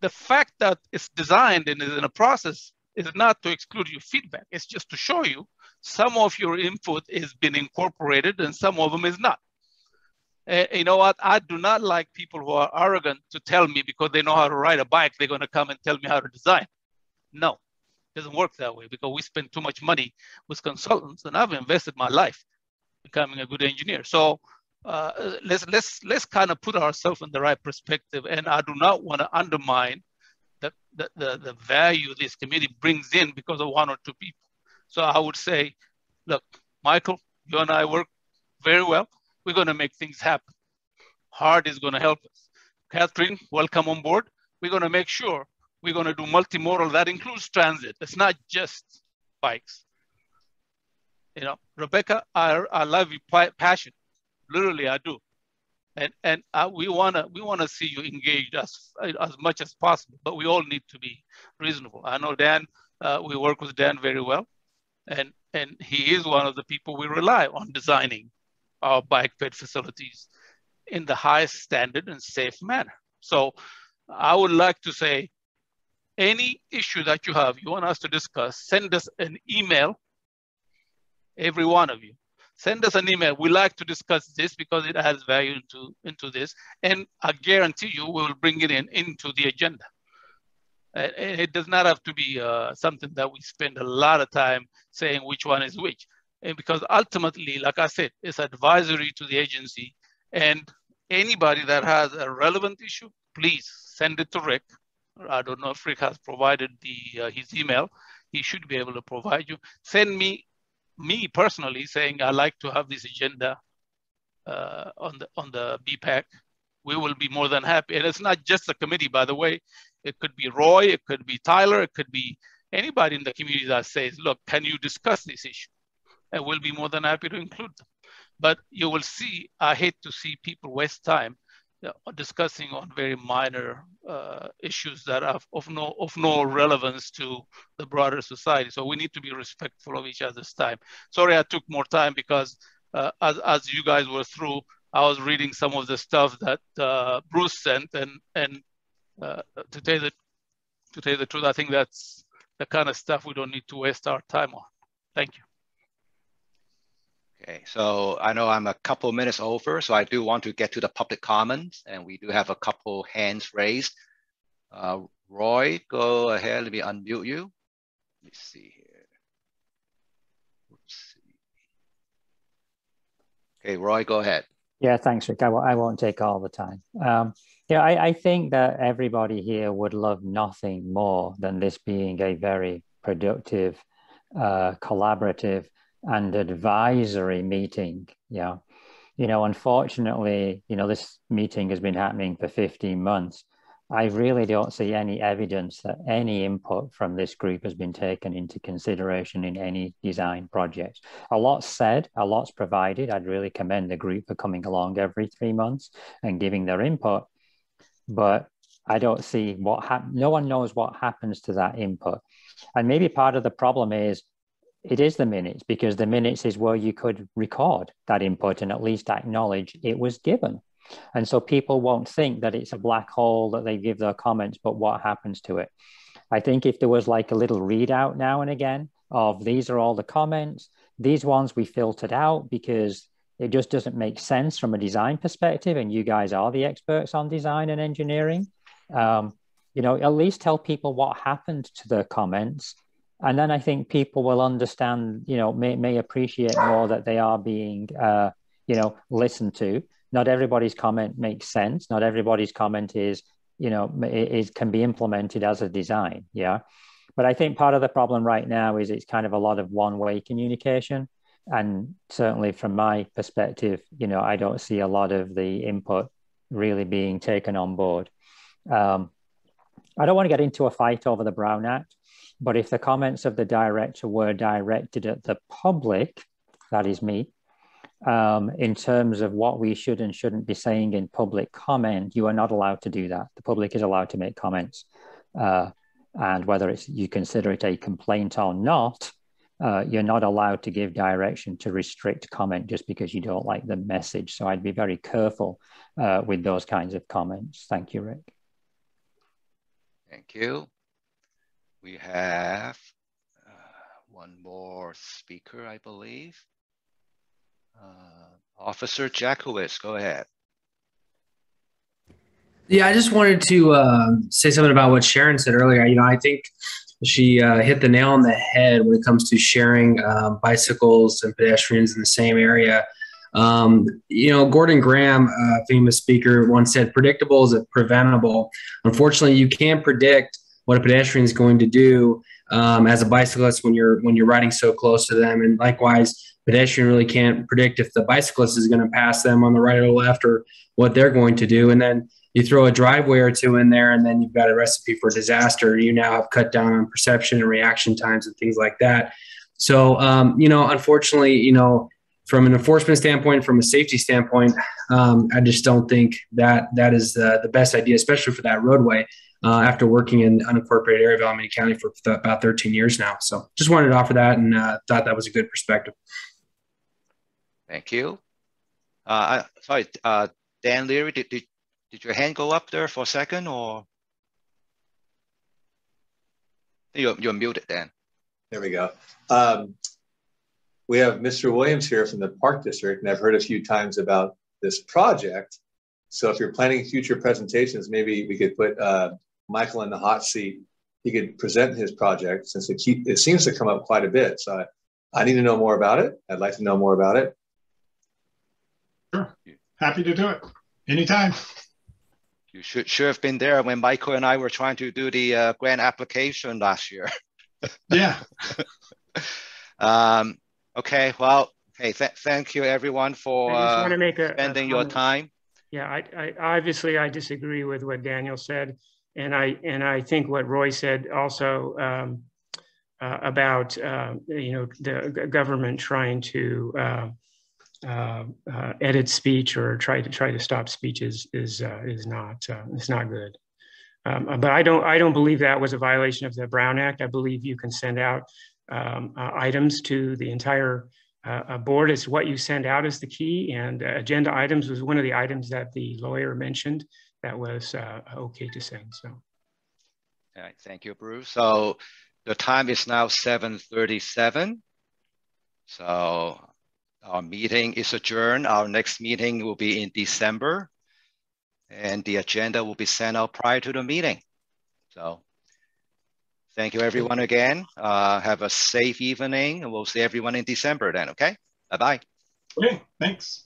The fact that it's designed and is in a process is not to exclude your feedback. It's just to show you some of your input has been incorporated and some of them is not. You know what? I do not like people who are arrogant to tell me because they know how to ride a bike, they're gonna come and tell me how to design. No, it doesn't work that way because we spend too much money with consultants and I've invested my life becoming a good engineer. So let's kind of put ourselves in the right perspective. And I do not want to undermine the value this committee brings in because of one or two people. So I would say, look, Michael, you and I work very well. We're going to make things happen. Hard is going to help us. Catherine, welcome on board. We're going to make sure we're going to do multimodal. That includes transit. It's not just bikes. You know, Rebecca, I love your passion. Literally, I do. And we wanna see you engaged as much as possible, but we all need to be reasonable. I know Dan, we work with Dan very well, and he is one of the people we rely on designing our bike ped facilities in the highest standard and safe manner. So I would like to say, any issue that you have, you want us to discuss, send us an email, every one of you. Send us an email. We like to discuss this because it adds value into this. And I guarantee you, we will bring it into the agenda. It does not have to be something that we spend a lot of time saying which one is which. And because ultimately, like I said, it's advisory to the agency. And anybody that has a relevant issue, please send it to Rick. I don't know if Rick has provided his email. He should be able to provide you. Send me personally saying I like to have this agenda on the BPAC. We will be more than happy. And it's not just the committee, by the way. It could be Roy, it could be Tyler, it could be anybody in the community that says, look, can you discuss this issue? And we'll be more than happy to include them. But you will see, I hate to see people waste time discussing on very minor issues that are of no relevance to the broader society. So we need to be respectful of each other's time. Sorry I took more time because as you guys were through, I was reading some of the stuff that Bruce sent, and to tell the truth, I think that's the kind of stuff we don't need to waste our time on. Thank you. Okay, so I know I'm a couple minutes over, so I do want to get to the public comments, and we do have a couple hands raised. Roy, go ahead, let me unmute you. Let me see here. Oops. Okay, Roy, go ahead. Yeah, thanks, Rick. I won't take all the time. Yeah, I think that everybody here would love nothing more than this being a very productive, collaborative, and advisory meeting. Yeah, unfortunately, this meeting has been happening for 15 months. I really don't see any evidence that any input from this group has been taken into consideration in any design projects. A lot's said, a lot's provided. I'd really commend the group for coming along every 3 months and giving their input, but I don't see no one knows what happens to that input. And maybe part of the problem is it is the minutes, because the minutes is where you could record that input and at least acknowledge it was given. And so people won't think that it's a black hole that they give their comments, but what happens to it. I think if there was like a little readout now and again of these are all the comments, these ones we filtered out because it just doesn't make sense from a design perspective. And you guys are the experts on design and engineering. You know, at least tell people what happened to the comments. And then I think people will understand, you know, may appreciate more that they are being, you know, listened to. Not everybody's comment makes sense. Not everybody's comment is, you know, can be implemented as a design. Yeah. But I think part of the problem right now is it's kind of a lot of one-way communication. And certainly from my perspective, you know, I don't see a lot of the input really being taken on board. I don't want to get into a fight over the Brown Act, but if the comments of the director were directed at the public, that is me, in terms of what we should and shouldn't be saying in public comment, you are not allowed to do that. The public is allowed to make comments. And whether it's you consider it a complaint or not, you're not allowed to give direction to restrict comment just because you don't like the message. So I'd be very careful with those kinds of comments. Thank you, Rick. Thank you. We have one more speaker, I believe. Officer Jackowitz, go ahead. Yeah, I just wanted to say something about what Sharon said earlier. You know, I think she hit the nail on the head when it comes to sharing bicycles and pedestrians in the same area. You know, Gordon Graham, a famous speaker, once said, predictable is preventable. Unfortunately, you can't predict what a pedestrian is going to do as a bicyclist when you're riding so close to them. And likewise, pedestrian really can't predict if the bicyclist is going to pass them on the right or left or what they're going to do. And then you throw a driveway or two in there and then you've got a recipe for disaster. You now have cut down on perception and reaction times and things like that. So, you know, unfortunately, you know, from an enforcement standpoint, from a safety standpoint, I just don't think that is the best idea, especially for that roadway after working in the unincorporated area of Alameda County for about 13 years now. So just wanted to offer that and thought that was a good perspective. Thank you. Sorry, Dan Leary, did your hand go up there for a second or? You're muted, Dan. There we go. We have Mr. Williams here from the Park District, and I've heard a few times about this project. So if you're planning future presentations, maybe we could put Michael in the hot seat. He could present his project since it seems to come up quite a bit. So I need to know more about it. I'd like to know more about it. Sure, happy to do it anytime. You should have been there when Michael and I were trying to do the grant application last year. Yeah. Okay, well, hey, thank you everyone for spending your time. Yeah, I obviously I disagree with what Daniel said, and I think what Roy said also about you know, the government trying to edit speech or try to stop speech is not good. But I don't believe that was a violation of the Brown Act. I believe you can send out items to the entire board. Is what you send out is the key, and agenda items was one of the items that the lawyer mentioned that was okay to send. So, all right, thank you, Bruce. So the time is now 7:37. So our meeting is adjourned. Our next meeting will be in December, and the agenda will be sent out prior to the meeting. So thank you everyone again. Have a safe evening, and we'll see everyone in December then, okay? Bye-bye. Okay, thanks.